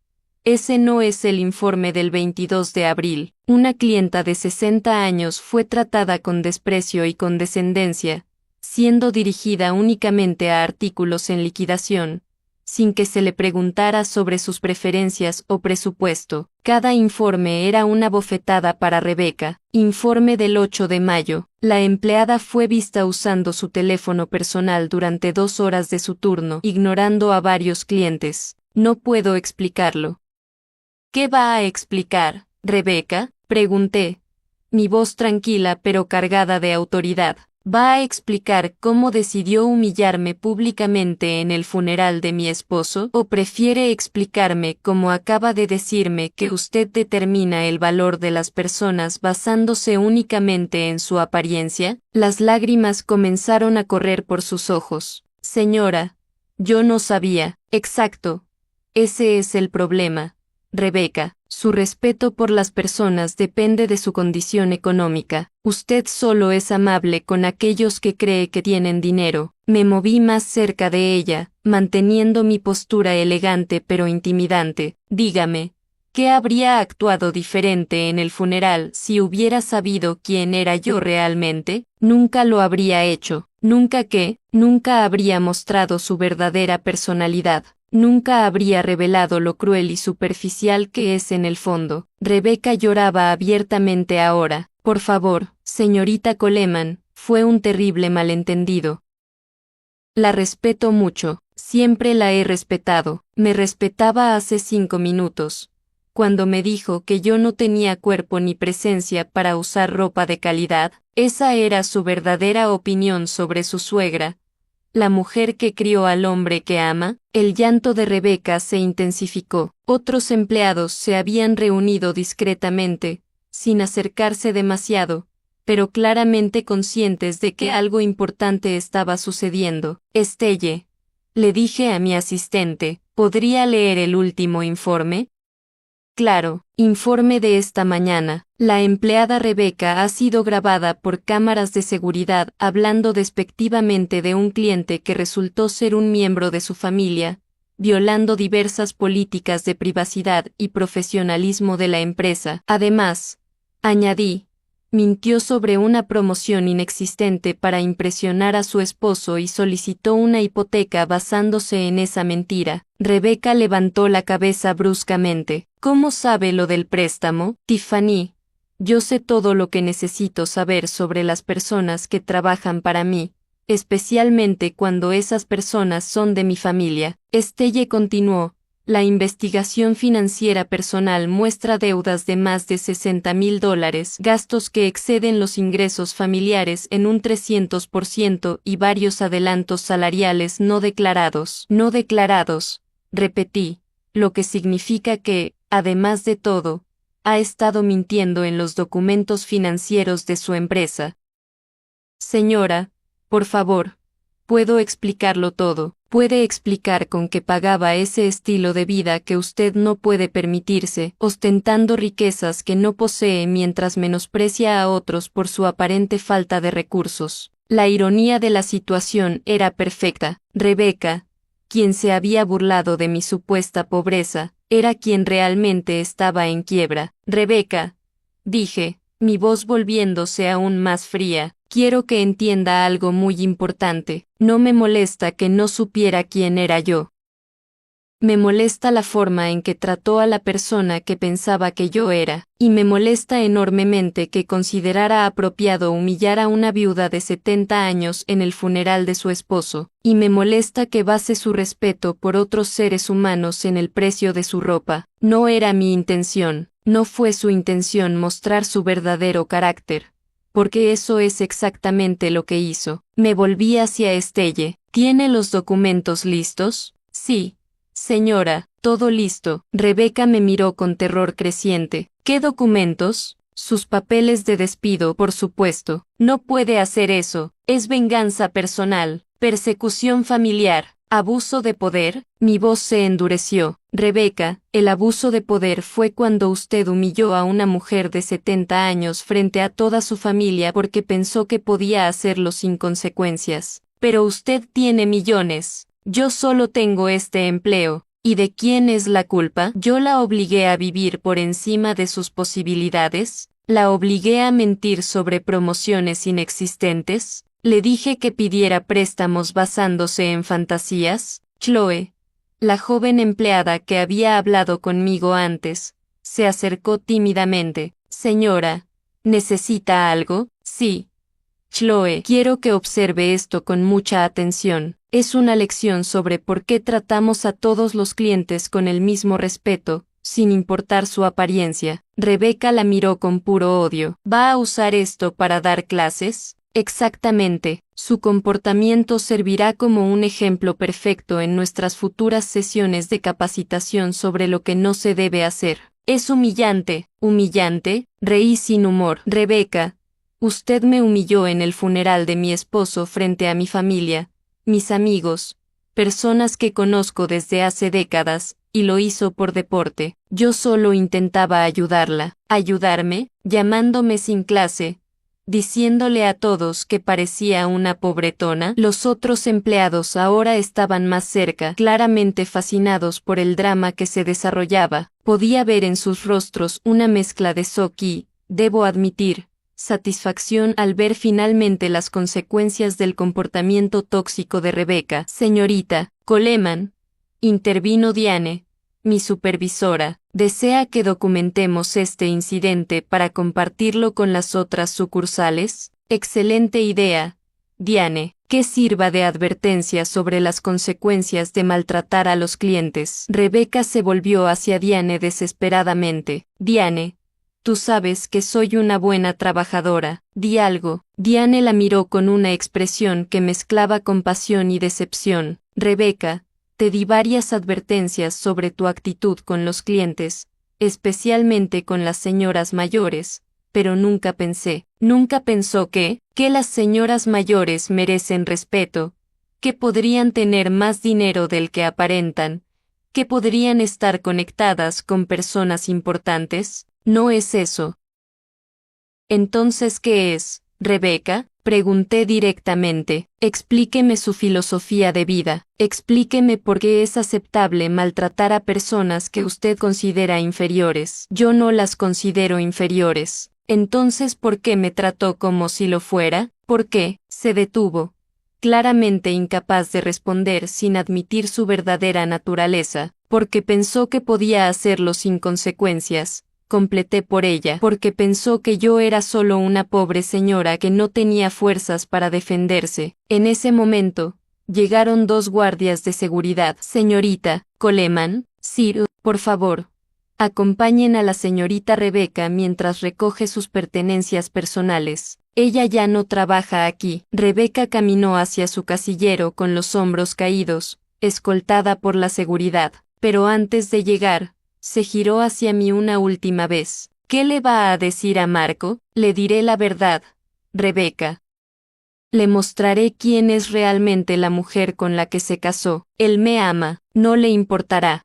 Ese no es el informe del 22 de abril. Una clienta de 60 años fue tratada con desprecio y condescendencia, siendo dirigida únicamente a artículos en liquidación, sin que se le preguntara sobre sus preferencias o presupuesto. Cada informe era una bofetada para Rebeca. Informe del 8 de mayo. La empleada fue vista usando su teléfono personal durante 2 horas de su turno, ignorando a varios clientes. No puedo explicarlo. ¿Qué va a explicar, Rebeca? Pregunté, mi voz tranquila pero cargada de autoridad. ¿Va a explicar cómo decidió humillarme públicamente en el funeral de mi esposo? ¿O prefiere explicarme cómo acaba de decirme que usted determina el valor de las personas basándose únicamente en su apariencia? Las lágrimas comenzaron a correr por sus ojos. Señora, yo no sabía. Exacto. Ese es el problema. Rebeca, su respeto por las personas depende de su condición económica. Usted solo es amable con aquellos que cree que tienen dinero. Me moví más cerca de ella, manteniendo mi postura elegante pero intimidante. Dígame, ¿qué habría actuado diferente en el funeral si hubiera sabido quién era yo realmente? Nunca lo habría hecho. Nunca habría mostrado su verdadera personalidad. Nunca habría revelado lo cruel y superficial que es en el fondo. Rebeca lloraba abiertamente ahora. Por favor, señorita Coleman, Fue un terrible malentendido. La respeto mucho, siempre la he respetado. Me respetaba hace 5 minutos, cuando me dijo que yo no tenía cuerpo ni presencia para usar ropa de calidad. Esa era su verdadera opinión sobre su suegra, la mujer que crió al hombre que ama. El llanto de Rebeca se intensificó. Otros empleados se habían reunido discretamente, sin acercarse demasiado, pero claramente conscientes de que algo importante estaba sucediendo. Estelle, le dije a mi asistente, ¿podría leer el último informe? Claro, informe de esta mañana. La empleada Rebeca ha sido grabada por cámaras de seguridad hablando despectivamente de un cliente que resultó ser un miembro de su familia, violando diversas políticas de privacidad y profesionalismo de la empresa. Además, añadí, mintió sobre una promoción inexistente para impresionar a su esposo y solicitó una hipoteca basándose en esa mentira. Rebeca levantó la cabeza bruscamente. ¿Cómo sabe lo del préstamo, Tiffany? Yo sé todo lo que necesito saber sobre las personas que trabajan para mí, especialmente cuando esas personas son de mi familia. Estelle continuó. La investigación financiera personal muestra deudas de más de $60,000, gastos que exceden los ingresos familiares en un 300% y varios adelantos salariales no declarados. No declarados, repetí, lo que significa que, además de todo, ha estado mintiendo en los documentos financieros de su empresa. Señora, por favor, puedo explicarlo todo. Puede explicar con qué pagaba ese estilo de vida que usted no puede permitirse, ostentando riquezas que no posee mientras menosprecia a otros por su aparente falta de recursos. La ironía de la situación era perfecta. Rebeca, quien se había burlado de mi supuesta pobreza, era quien realmente estaba en quiebra. Rebeca, dije, mi voz volviéndose aún más fría, quiero que entienda algo muy importante. No me molesta que no supiera quién era yo. Me molesta la forma en que trató a la persona que pensaba que yo era, y me molesta enormemente que considerara apropiado humillar a una viuda de 70 años en el funeral de su esposo, y me molesta que base su respeto por otros seres humanos en el precio de su ropa. No era mi intención, no fue su intención mostrar su verdadero carácter, porque eso es exactamente lo que hizo. Me volví hacia Estelle. ¿Tiene los documentos listos? Sí. Señora, todo listo. Rebeca me miró con terror creciente. ¿Qué documentos? Sus papeles de despido, por supuesto. No puede hacer eso. Es venganza personal, persecución familiar, abuso de poder. Mi voz se endureció. Rebeca, el abuso de poder fue cuando usted humilló a una mujer de 70 años frente a toda su familia porque pensó que podía hacerlo sin consecuencias. Pero usted tiene millones. Yo solo tengo este empleo. ¿Y de quién es la culpa? ¿Yo la obligué a vivir por encima de sus posibilidades? ¿La obligué a mentir sobre promociones inexistentes? ¿Le dije que pidiera préstamos basándose en fantasías? Chloe, la joven empleada que había hablado conmigo antes, se acercó tímidamente. Señora, ¿necesita algo? Sí. Chloe, quiero que observe esto con mucha atención. Es una lección sobre por qué tratamos a todos los clientes con el mismo respeto, sin importar su apariencia. Rebeca la miró con puro odio. ¿Va a usar esto para dar clases? Exactamente. Su comportamiento servirá como un ejemplo perfecto en nuestras futuras sesiones de capacitación sobre lo que no se debe hacer. Es humillante. ¿Humillante? Reí sin humor. Rebeca, usted me humilló en el funeral de mi esposo frente a mi familia, mis amigos, personas que conozco desde hace décadas, y lo hizo por deporte. Yo solo intentaba ayudarla. ¿Ayudarme? Llamándome sin clase, diciéndole a todos que parecía una pobretona. Los otros empleados ahora estaban más cerca, claramente fascinados por el drama que se desarrollaba. Podía ver en sus rostros una mezcla de shock y, debo admitir, satisfacción al ver finalmente las consecuencias del comportamiento tóxico de Rebeca. Señorita Coleman, intervino Diane, mi supervisora, ¿desea que documentemos este incidente para compartirlo con las otras sucursales? Excelente idea, Diane, que sirva de advertencia sobre las consecuencias de maltratar a los clientes. Rebecca se volvió hacia Diane desesperadamente. Diane, tú sabes que soy una buena trabajadora, di algo. Diane la miró con una expresión que mezclaba compasión y decepción. Rebecca, te di varias advertencias sobre tu actitud con los clientes, especialmente con las señoras mayores, pero nunca pensó que las señoras mayores merecen respeto, que podrían tener más dinero del que aparentan, que podrían estar conectadas con personas importantes. No es eso. Entonces, ¿qué es, Rebecca? Pregunté directamente. Explíqueme su filosofía de vida. Explíqueme por qué es aceptable maltratar a personas que usted considera inferiores. Yo no las considero inferiores. Entonces, ¿por qué me trató como si lo fuera? ¿Por qué? Se detuvo, claramente incapaz de responder sin admitir su verdadera naturaleza, porque pensó que podía hacerlo sin consecuencias. Completé por ella, porque pensó que yo era solo una pobre señora que no tenía fuerzas para defenderse. En ese momento, llegaron 2 guardias de seguridad. Señorita Coleman, Sir, por favor, acompañen a la señorita Rebecca mientras recoge sus pertenencias personales. Ella ya no trabaja aquí. Rebecca caminó hacia su casillero con los hombros caídos, escoltada por la seguridad, pero antes de llegar, se giró hacia mí una última vez. ¿Qué le va a decir a Marco? Le diré la verdad, Rebecca. Le mostraré quién es realmente la mujer con la que se casó. Él me ama. No le importará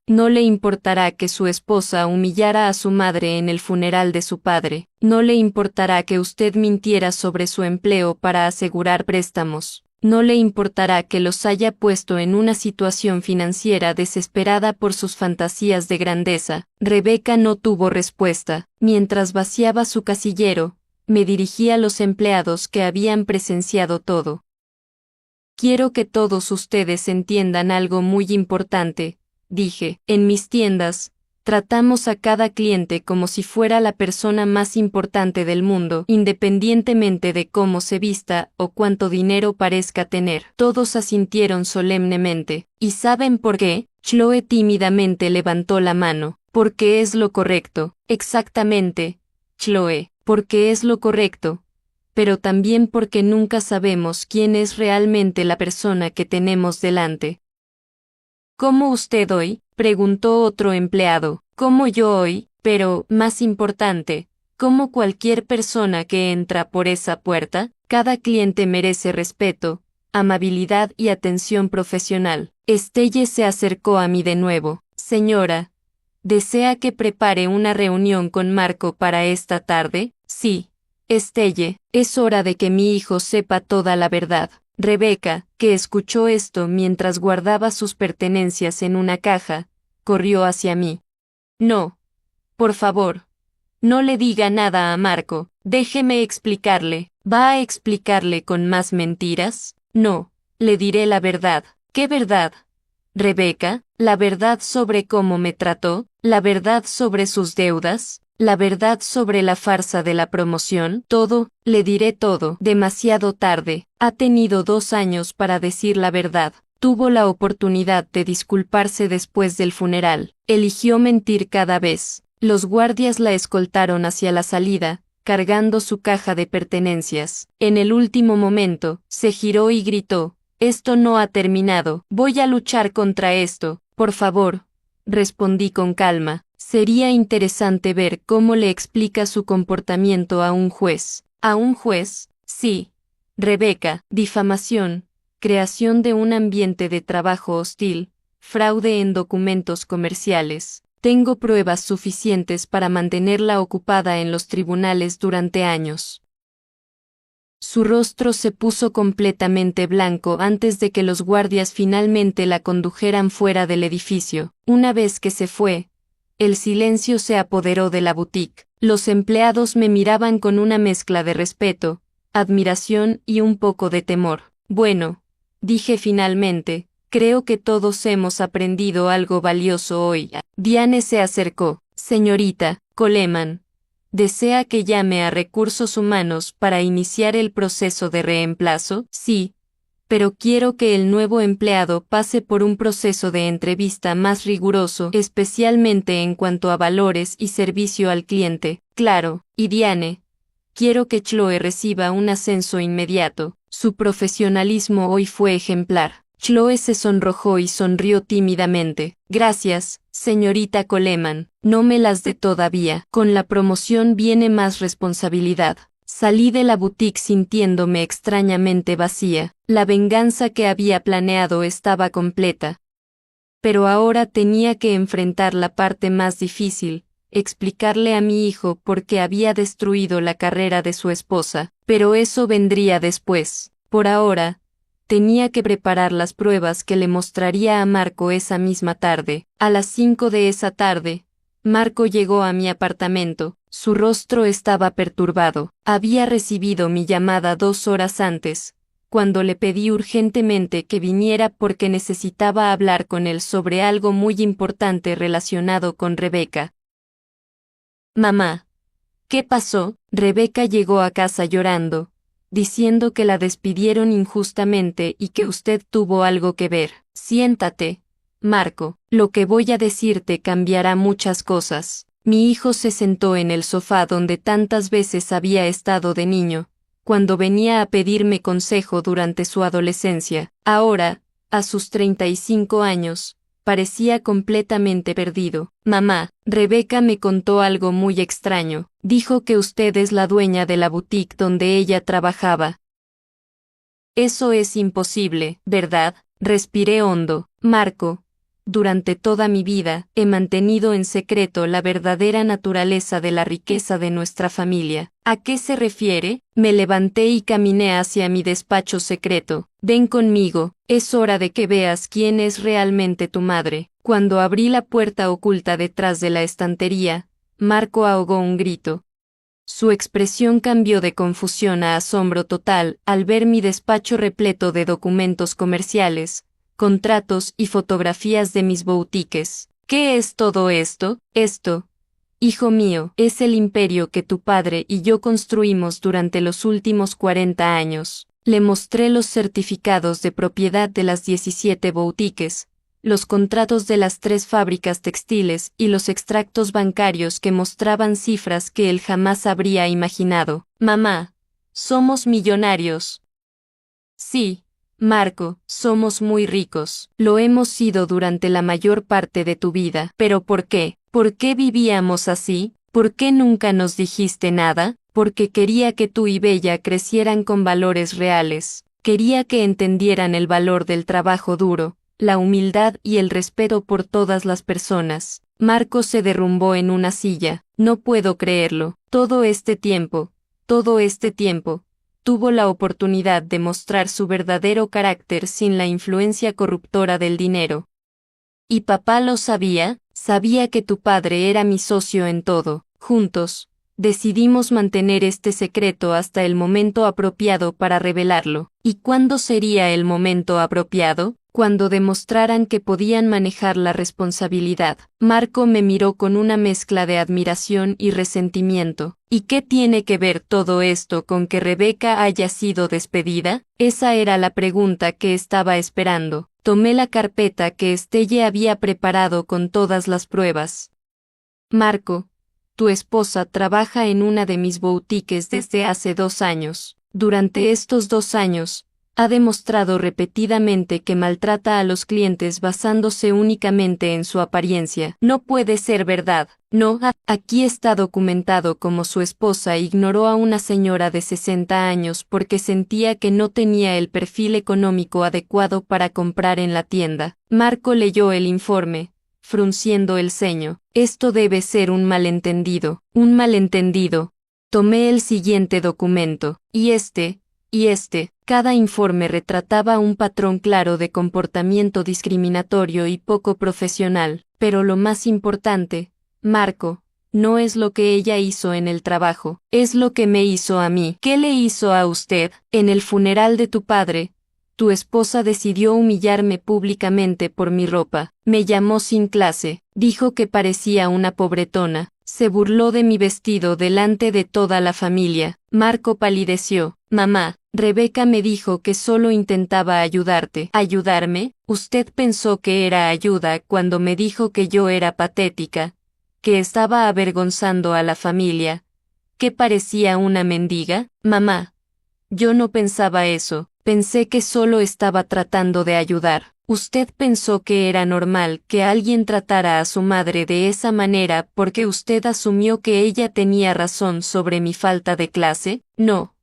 que su esposa humillara a su madre en el funeral de su padre. No le importará que usted mintiera sobre su empleo para asegurar préstamos. No le importará que los haya puesto en una situación financiera desesperada por sus fantasías de grandeza. Rebecca no tuvo respuesta. Mientras vaciaba su casillero, me dirigí a los empleados que habían presenciado todo. Quiero que todos ustedes entiendan algo muy importante, dije. En mis tiendas, tratamos a cada cliente como si fuera la persona más importante del mundo, independientemente de cómo se vista o cuánto dinero parezca tener. Todos asintieron solemnemente. ¿Y saben por qué? Chloe tímidamente levantó la mano. Porque es lo correcto. Exactamente, Chloe, porque es lo correcto. Pero también porque nunca sabemos quién es realmente la persona que tenemos delante. ¿Cómo usted hoy? Preguntó otro empleado. ¿Cómo yo hoy? Pero, más importante, ¿cómo cualquier persona que entra por esa puerta? Cada cliente merece respeto, amabilidad y atención profesional. Estelle se acercó a mí de nuevo. Señora, ¿desea que prepare una reunión con Marco para esta tarde? Sí. Estelle, es hora de que mi hijo sepa toda la verdad. Rebecca, que escuchó esto mientras guardaba sus pertenencias en una caja, corrió hacia mí. No. Por favor. No le diga nada a Marco. Déjeme explicarle. ¿Va a explicarle con más mentiras? No. Le diré la verdad. ¿Qué verdad? Rebecca, la verdad sobre cómo me trató, la verdad sobre sus deudas, la verdad sobre la farsa de la promoción, todo, le diré todo. Demasiado tarde. Ha tenido 2 años para decir la verdad. Tuvo la oportunidad de disculparse después del funeral. Eligió mentir cada vez. Los guardias la escoltaron hacia la salida, cargando su caja de pertenencias. En el último momento, se giró y gritó: «Esto no ha terminado. Voy a luchar contra esto, por favor». Respondí con calma. Sería interesante ver cómo le explica su comportamiento a un juez. ¿A un juez? Sí. Rebecca, difamación, creación de un ambiente de trabajo hostil, fraude en documentos comerciales. Tengo pruebas suficientes para mantenerla ocupada en los tribunales durante años. Su rostro se puso completamente blanco antes de que los guardias finalmente la condujeran fuera del edificio. Una vez que se fue, el silencio se apoderó de la boutique. Los empleados me miraban con una mezcla de respeto, admiración y un poco de temor. Bueno, dije finalmente, creo que todos hemos aprendido algo valioso hoy. Diane se acercó. Señorita Coleman, ¿Desea que llame a recursos humanos para iniciar el proceso de reemplazo? Sí, pero quiero que el nuevo empleado pase por un proceso de entrevista más riguroso, especialmente en cuanto a valores y servicio al cliente. Claro, y Diane, quiero que Chloe reciba un ascenso inmediato. Su profesionalismo hoy fue ejemplar. Chloe se sonrojó y sonrió tímidamente. Gracias, señorita Coleman. No me las dé todavía. Con la promoción viene más responsabilidad. Salí de la boutique sintiéndome extrañamente vacía. La venganza que había planeado estaba completa. Pero ahora tenía que enfrentar la parte más difícil, explicarle a mi hijo por qué había destruido la carrera de su esposa. Pero eso vendría después. Por ahora, tenía que preparar las pruebas que le mostraría a Marco esa misma tarde. A las 5 de esa tarde, Marco llegó a mi apartamento. Su rostro estaba perturbado. Había recibido mi llamada 2 horas antes, cuando le pedí urgentemente que viniera porque necesitaba hablar con él sobre algo muy importante relacionado con Rebeca. Mamá, ¿qué pasó? Rebeca llegó a casa llorando, diciendo que la despidieron injustamente y que usted tuvo algo que ver. Siéntate, Marco, lo que voy a decirte cambiará muchas cosas. Mi hijo se sentó en el sofá donde tantas veces había estado de niño, cuando venía a pedirme consejo durante su adolescencia. Ahora, a sus 35 años, parecía completamente perdido. Mamá, Rebeca me contó algo muy extraño. Dijo que usted es la dueña de la boutique donde ella trabajaba. Eso es imposible, ¿verdad? Respiré hondo. Marco, durante toda mi vida, he mantenido en secreto la verdadera naturaleza de la riqueza de nuestra familia. ¿A qué se refiere? Me levanté y caminé hacia mi despacho secreto. Ven conmigo, es hora de que veas quién es realmente tu madre. Cuando abrí la puerta oculta detrás de la estantería, Marco ahogó un grito. Su expresión cambió de confusión a asombro total al ver mi despacho repleto de documentos comerciales, contratos y fotografías de mis boutiques. ¿Qué es todo esto? Esto, hijo mío, es el imperio que tu padre y yo construimos durante los últimos 40 años. Le mostré los certificados de propiedad de las 17 boutiques, los contratos de las 3 fábricas textiles y los extractos bancarios que mostraban cifras que él jamás habría imaginado. Mamá, somos millonarios. Sí, Marco, somos muy ricos. Lo hemos sido durante la mayor parte de tu vida. ¿Pero por qué? ¿Por qué vivíamos así? ¿Por qué nunca nos dijiste nada? Porque quería que tú y Bella crecieran con valores reales. Quería que entendieran el valor del trabajo duro, la humildad y el respeto por todas las personas. Marco se derrumbó en una silla. No puedo creerlo. Todo este tiempo, tuvo la oportunidad de mostrar su verdadero carácter sin la influencia corruptora del dinero. ¿Y papá lo sabía? Sabía que tu padre era mi socio en todo. Juntos, decidimos mantener este secreto hasta el momento apropiado para revelarlo. ¿Y cuándo sería el momento apropiado? Cuando demostraran que podían manejar la responsabilidad. Marco me miró con una mezcla de admiración y resentimiento. ¿Y qué tiene que ver todo esto con que Rebeca haya sido despedida? Esa era la pregunta que estaba esperando. Tomé la carpeta que Estelle había preparado con todas las pruebas. Marco, tu esposa trabaja en una de mis boutiques desde hace 2 años. Durante estos 2 años, ha demostrado repetidamente que maltrata a los clientes basándose únicamente en su apariencia. No puede ser verdad. No, aquí está documentado como su esposa ignoró a una señora de 60 años porque sentía que no tenía el perfil económico adecuado para comprar en la tienda. Marco leyó el informe, frunciendo el ceño. Esto debe ser un malentendido. Un malentendido. Tomé el siguiente documento, y cada informe retrataba un patrón claro de comportamiento discriminatorio y poco profesional, pero lo más importante, Marco, no es lo que ella hizo en el trabajo, es lo que me hizo a mí. ¿Qué le hizo a usted? En el funeral de tu padre, tu esposa decidió humillarme públicamente por mi ropa, me llamó sin clase, dijo que parecía una pobretona, se burló de mi vestido delante de toda la familia. Marco palideció. Mamá, Rebeca me dijo que solo intentaba ayudarte. ¿Ayudarme? Usted pensó que era ayuda cuando me dijo que yo era patética, que estaba avergonzando a la familia, que parecía una mendiga. Mamá, yo no pensaba eso, pensé que solo estaba tratando de ayudar. ¿Usted pensó que era normal que alguien tratara a su madre de esa manera porque usted asumió que ella tenía razón sobre mi falta de clase? No.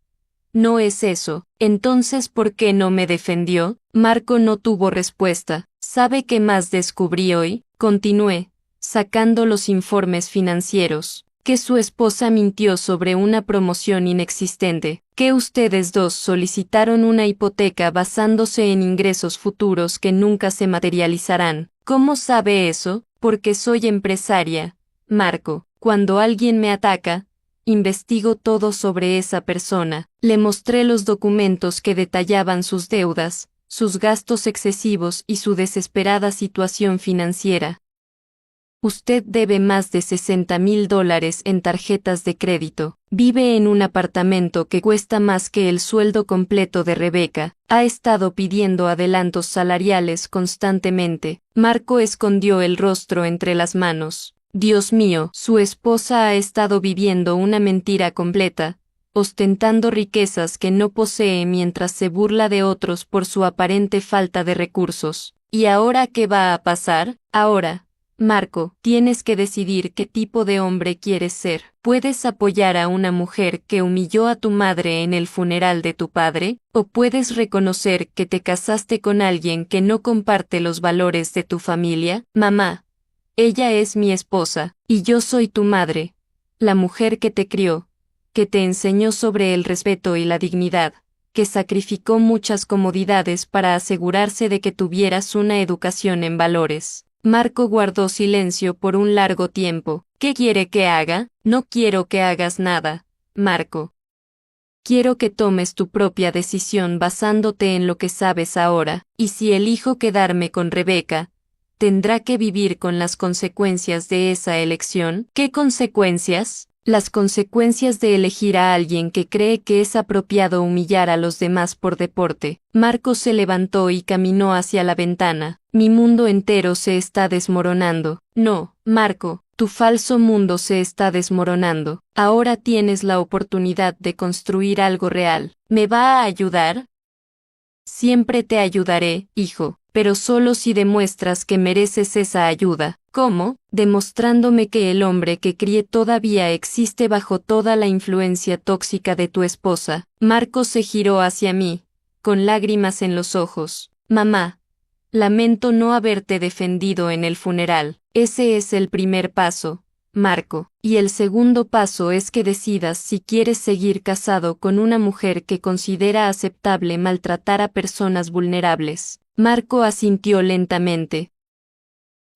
No es eso. Entonces, ¿por qué no me defendió? Marco no tuvo respuesta. ¿Sabe qué más descubrí hoy? Continué, sacando los informes financieros. Que su esposa mintió sobre una promoción inexistente, que ustedes dos solicitaron una hipoteca basándose en ingresos futuros que nunca se materializarán. ¿Cómo sabe eso? Porque soy empresaria. Marco, cuando alguien me ataca, investigo todo sobre esa persona. Le mostré los documentos que detallaban sus deudas, sus gastos excesivos y su desesperada situación financiera. Usted debe más de $60,000 en tarjetas de crédito. Vive en un apartamento que cuesta más que el sueldo completo de Rebeca. Ha estado pidiendo adelantos salariales constantemente. Marco escondió el rostro entre las manos. Dios mío, su esposa ha estado viviendo una mentira completa, ostentando riquezas que no posee mientras se burla de otros por su aparente falta de recursos. ¿Y ahora qué va a pasar? Ahora, Marco, tienes que decidir qué tipo de hombre quieres ser. ¿Puedes apoyar a una mujer que humilló a tu madre en el funeral de tu padre? ¿O puedes reconocer que te casaste con alguien que no comparte los valores de tu familia? Mamá, ella es mi esposa, y yo soy tu madre, la mujer que te crió, que te enseñó sobre el respeto y la dignidad, que sacrificó muchas comodidades para asegurarse de que tuvieras una educación en valores. Marco guardó silencio por un largo tiempo. ¿Qué quiere que haga? No quiero que hagas nada, Marco. Quiero que tomes tu propia decisión basándote en lo que sabes ahora, y si elijo quedarme con Rebeca, ¿tendrá que vivir con las consecuencias de esa elección? ¿Qué consecuencias? Las consecuencias de elegir a alguien que cree que es apropiado humillar a los demás por deporte. Marco se levantó y caminó hacia la ventana. Mi mundo entero se está desmoronando. No, Marco, tu falso mundo se está desmoronando. Ahora tienes la oportunidad de construir algo real. ¿Me va a ayudar? Siempre te ayudaré, hijo, pero solo si demuestras que mereces esa ayuda. ¿Cómo? Demostrándome que el hombre que crié todavía existe bajo toda la influencia tóxica de tu esposa. Marco se giró hacia mí, con lágrimas en los ojos. Mamá, lamento no haberte defendido en el funeral. Ese es el primer paso, Marco, y el segundo paso es que decidas si quieres seguir casado con una mujer que considera aceptable maltratar a personas vulnerables. Marco asintió lentamente.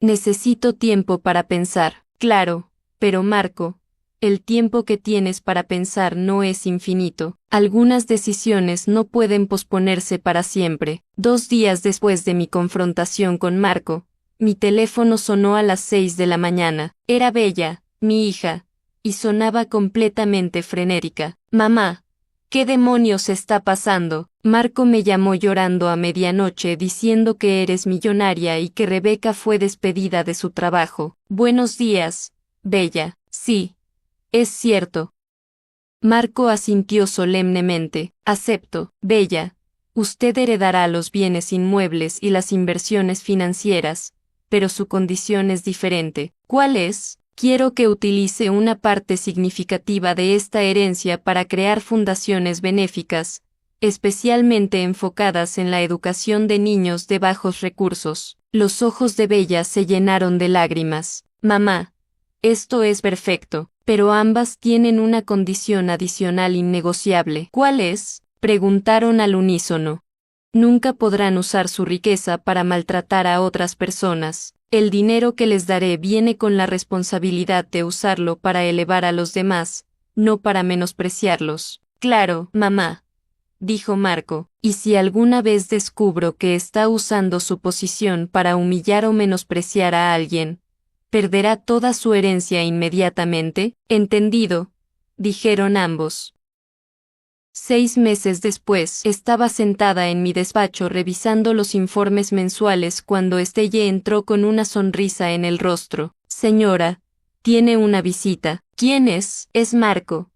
Necesito tiempo para pensar. Claro, pero Marco, el tiempo que tienes para pensar no es infinito. Algunas decisiones no pueden posponerse para siempre. 2 días después de mi confrontación con Marco, mi teléfono sonó a las 6 de la mañana. Era Bella, mi hija, y sonaba completamente frenética. Mamá, ¿qué demonios está pasando? Marco me llamó llorando a medianoche diciendo que eres millonaria y que Rebeca fue despedida de su trabajo. Buenos días, Bella. Sí, es cierto. Marco asintió solemnemente. Acepto, Bella. Usted heredará los bienes inmuebles y las inversiones financieras, pero su condición es diferente. ¿Cuál es? Quiero que utilice una parte significativa de esta herencia para crear fundaciones benéficas, especialmente enfocadas en la educación de niños de bajos recursos. Los ojos de Bella se llenaron de lágrimas. Mamá, esto es perfecto, pero ambas tienen una condición adicional innegociable. ¿Cuál es? Preguntaron al unísono. Nunca podrán usar su riqueza para maltratar a otras personas. El dinero que les daré viene con la responsabilidad de usarlo para elevar a los demás, no para menospreciarlos. Claro, mamá. dijo Marco, y si alguna vez descubro que está usando su posición para humillar o menospreciar a alguien, ¿perderá toda su herencia inmediatamente? Entendido, dijeron ambos. 6 meses después, estaba sentada en mi despacho revisando los informes mensuales cuando Estelle entró con una sonrisa en el rostro. Señora, tiene una visita. ¿Quién es? Es Marco.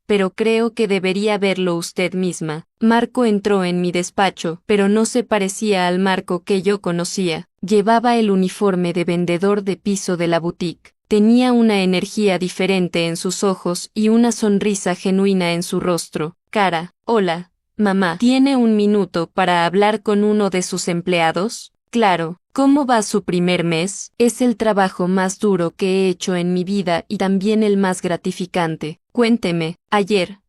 Pero creo que debería verlo usted misma. Marco entró en mi despacho, pero no se parecía al Marco que yo conocía. Llevaba el uniforme de vendedor de piso de la boutique. Tenía una energía diferente en sus ojos y una sonrisa genuina en su rostro. Cara, hola, mamá. ¿Tiene un minuto para hablar con uno de sus empleados? Claro. ¿Cómo va su primer mes? Es el trabajo más duro que he hecho en mi vida y también el más gratificante. Cuénteme. Ayer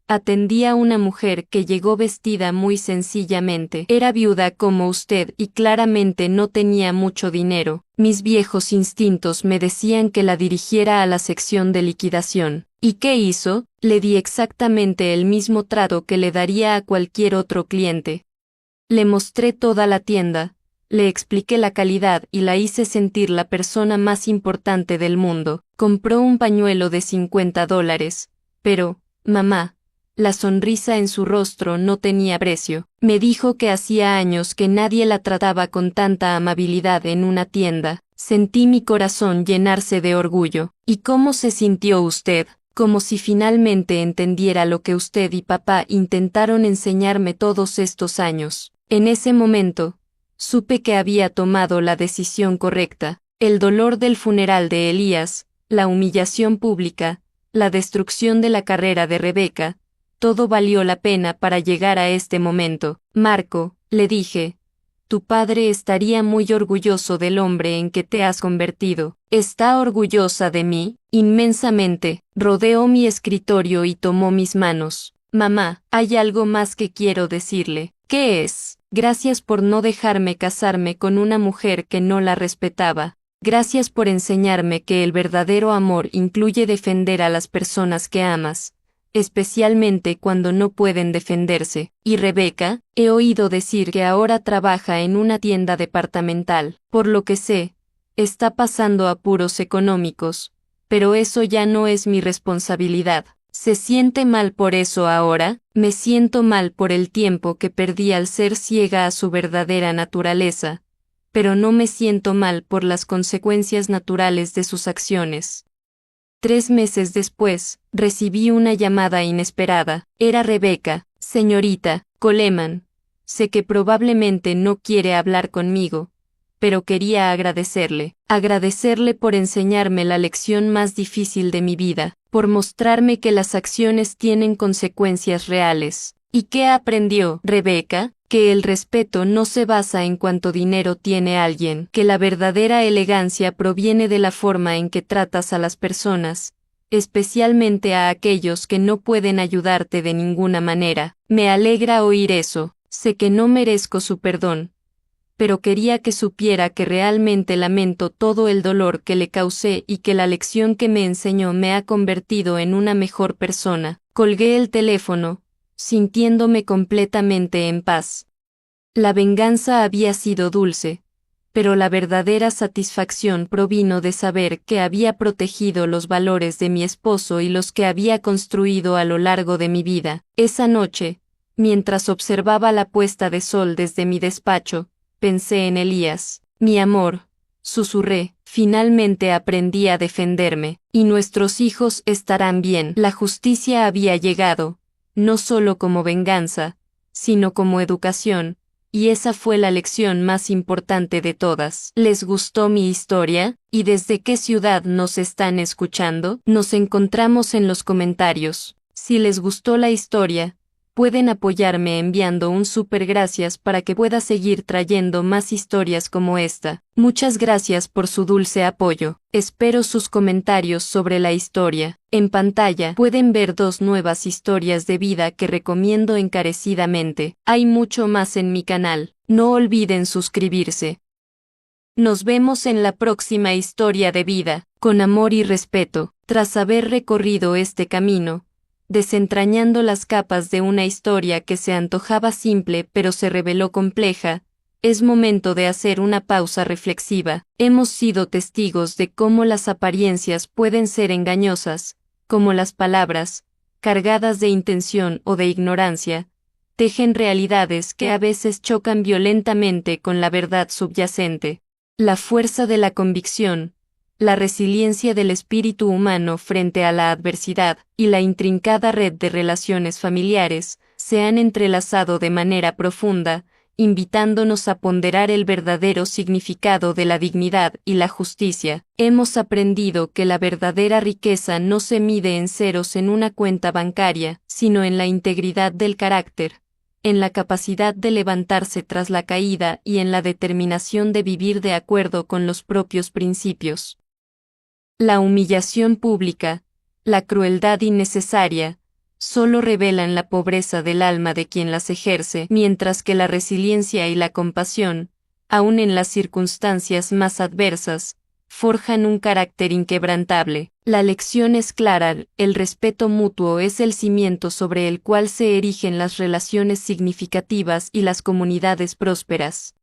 atendí a una mujer que llegó vestida muy sencillamente. Era viuda como usted y claramente no tenía mucho dinero. Mis viejos instintos me decían que la dirigiera a la sección de liquidación. ¿Y qué hizo? Le di exactamente el mismo trato que le daría a cualquier otro cliente. Le mostré toda la tienda. Le expliqué la calidad y la hice sentir la persona más importante del mundo. Compró un pañuelo de $50. Pero, mamá, la sonrisa en su rostro no tenía precio. Me dijo que hacía años que nadie la trataba con tanta amabilidad en una tienda. Sentí mi corazón llenarse de orgullo. ¿Y cómo se sintió usted? Como si finalmente entendiera lo que usted y papá intentaron enseñarme todos estos años. En ese momento, supe que había tomado la decisión correcta. El dolor del funeral de Elías, la humillación pública, la destrucción de la carrera de Rebeca, todo valió la pena para llegar a este momento. Marco, le dije, tu padre estaría muy orgulloso del hombre en que te has convertido. ¿Está orgullosa de mí? Inmensamente. Rodeó mi escritorio y tomó mis manos. Mamá, hay algo más que quiero decirle. ¿Qué es? Gracias por no dejarme casarme con una mujer que no la respetaba. Gracias por enseñarme que el verdadero amor incluye defender a las personas que amas, especialmente cuando no pueden defenderse. Y Rebeca, he oído decir que ahora trabaja en una tienda departamental. Por lo que sé, está pasando apuros económicos, pero eso ya no es mi responsabilidad. ¿Se siente mal por eso ahora? Me siento mal por el tiempo que perdí al ser ciega a su verdadera naturaleza, pero no me siento mal por las consecuencias naturales de sus acciones. 3 meses después, recibí una llamada inesperada. Era Rebeca. Señorita Coleman, sé que probablemente no quiere hablar conmigo, pero quería agradecerle por enseñarme la lección más difícil de mi vida, por mostrarme que las acciones tienen consecuencias reales. ¿Y qué aprendió, Rebeca? Que el respeto no se basa en cuánto dinero tiene alguien, que la verdadera elegancia proviene de la forma en que tratas a las personas, especialmente a aquellos que no pueden ayudarte de ninguna manera. Me alegra oír eso. Sé que no merezco su perdón, pero quería que supiera que realmente lamento todo el dolor que le causé y que la lección que me enseñó me ha convertido en una mejor persona. Colgué el teléfono, sintiéndome completamente en paz. La venganza había sido dulce, pero la verdadera satisfacción provino de saber que había protegido los valores de mi esposo y los que había construido a lo largo de mi vida. Esa noche, mientras observaba la puesta de sol desde mi despacho, pensé en Elías. Mi amor, susurré, finalmente aprendí a defenderme, y nuestros hijos estarán bien. La justicia había llegado, no solo como venganza, sino como educación, y esa fue la lección más importante de todas. ¿Les gustó mi historia? ¿Y desde qué ciudad nos están escuchando? Nos encontramos en los comentarios. Si les gustó la historia, pueden apoyarme enviando un super gracias para que pueda seguir trayendo más historias como esta. Muchas gracias por su dulce apoyo. Espero sus comentarios sobre la historia. En pantalla pueden ver 2 nuevas historias de vida que recomiendo encarecidamente. Hay mucho más en mi canal. No olviden suscribirse. Nos vemos en la próxima historia de vida. Con amor y respeto. Tras haber recorrido este camino, desentrañando las capas de una historia que se antojaba simple pero se reveló compleja. Es momento de hacer una pausa reflexiva. Hemos sido testigos de cómo las apariencias pueden ser engañosas, cómo las palabras, cargadas de intención o de ignorancia, tejen realidades que a veces chocan violentamente con la verdad subyacente. La fuerza de la convicción, la resiliencia del espíritu humano frente a la adversidad y la intrincada red de relaciones familiares se han entrelazado de manera profunda, invitándonos a ponderar el verdadero significado de la dignidad y la justicia. Hemos aprendido que la verdadera riqueza no se mide en ceros en una cuenta bancaria, sino en la integridad del carácter, en la capacidad de levantarse tras la caída y en la determinación de vivir de acuerdo con los propios principios. La humillación pública, la crueldad innecesaria, solo revelan la pobreza del alma de quien las ejerce, mientras que la resiliencia y la compasión, aun en las circunstancias más adversas, forjan un carácter inquebrantable. La lección es clara: el respeto mutuo es el cimiento sobre el cual se erigen las relaciones significativas y las comunidades prósperas.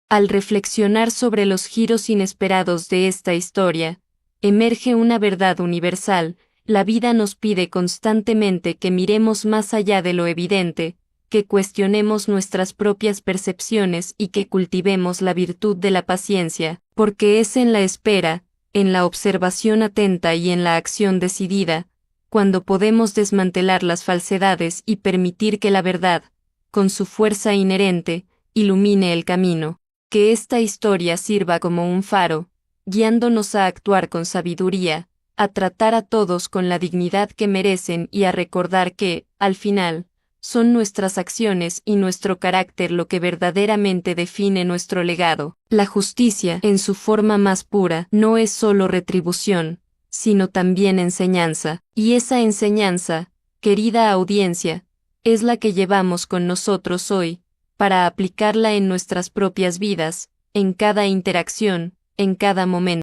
Al reflexionar sobre los giros inesperados de esta historia, emerge una verdad universal: la vida nos pide constantemente que miremos más allá de lo evidente, que cuestionemos nuestras propias percepciones y que cultivemos la virtud de la paciencia, porque es en la espera, en la observación atenta y en la acción decidida, cuando podemos desmantelar las falsedades y permitir que la verdad, con su fuerza inherente, ilumine el camino. Que esta historia sirva como un faro, guiándonos a actuar con sabiduría, a tratar a todos con la dignidad que merecen y a recordar que, al final, son nuestras acciones y nuestro carácter lo que verdaderamente define nuestro legado. La justicia, en su forma más pura, no es solo retribución, sino también enseñanza, y esa enseñanza, querida audiencia, es la que llevamos con nosotros hoy, para aplicarla en nuestras propias vidas, en cada interacción, en cada momento.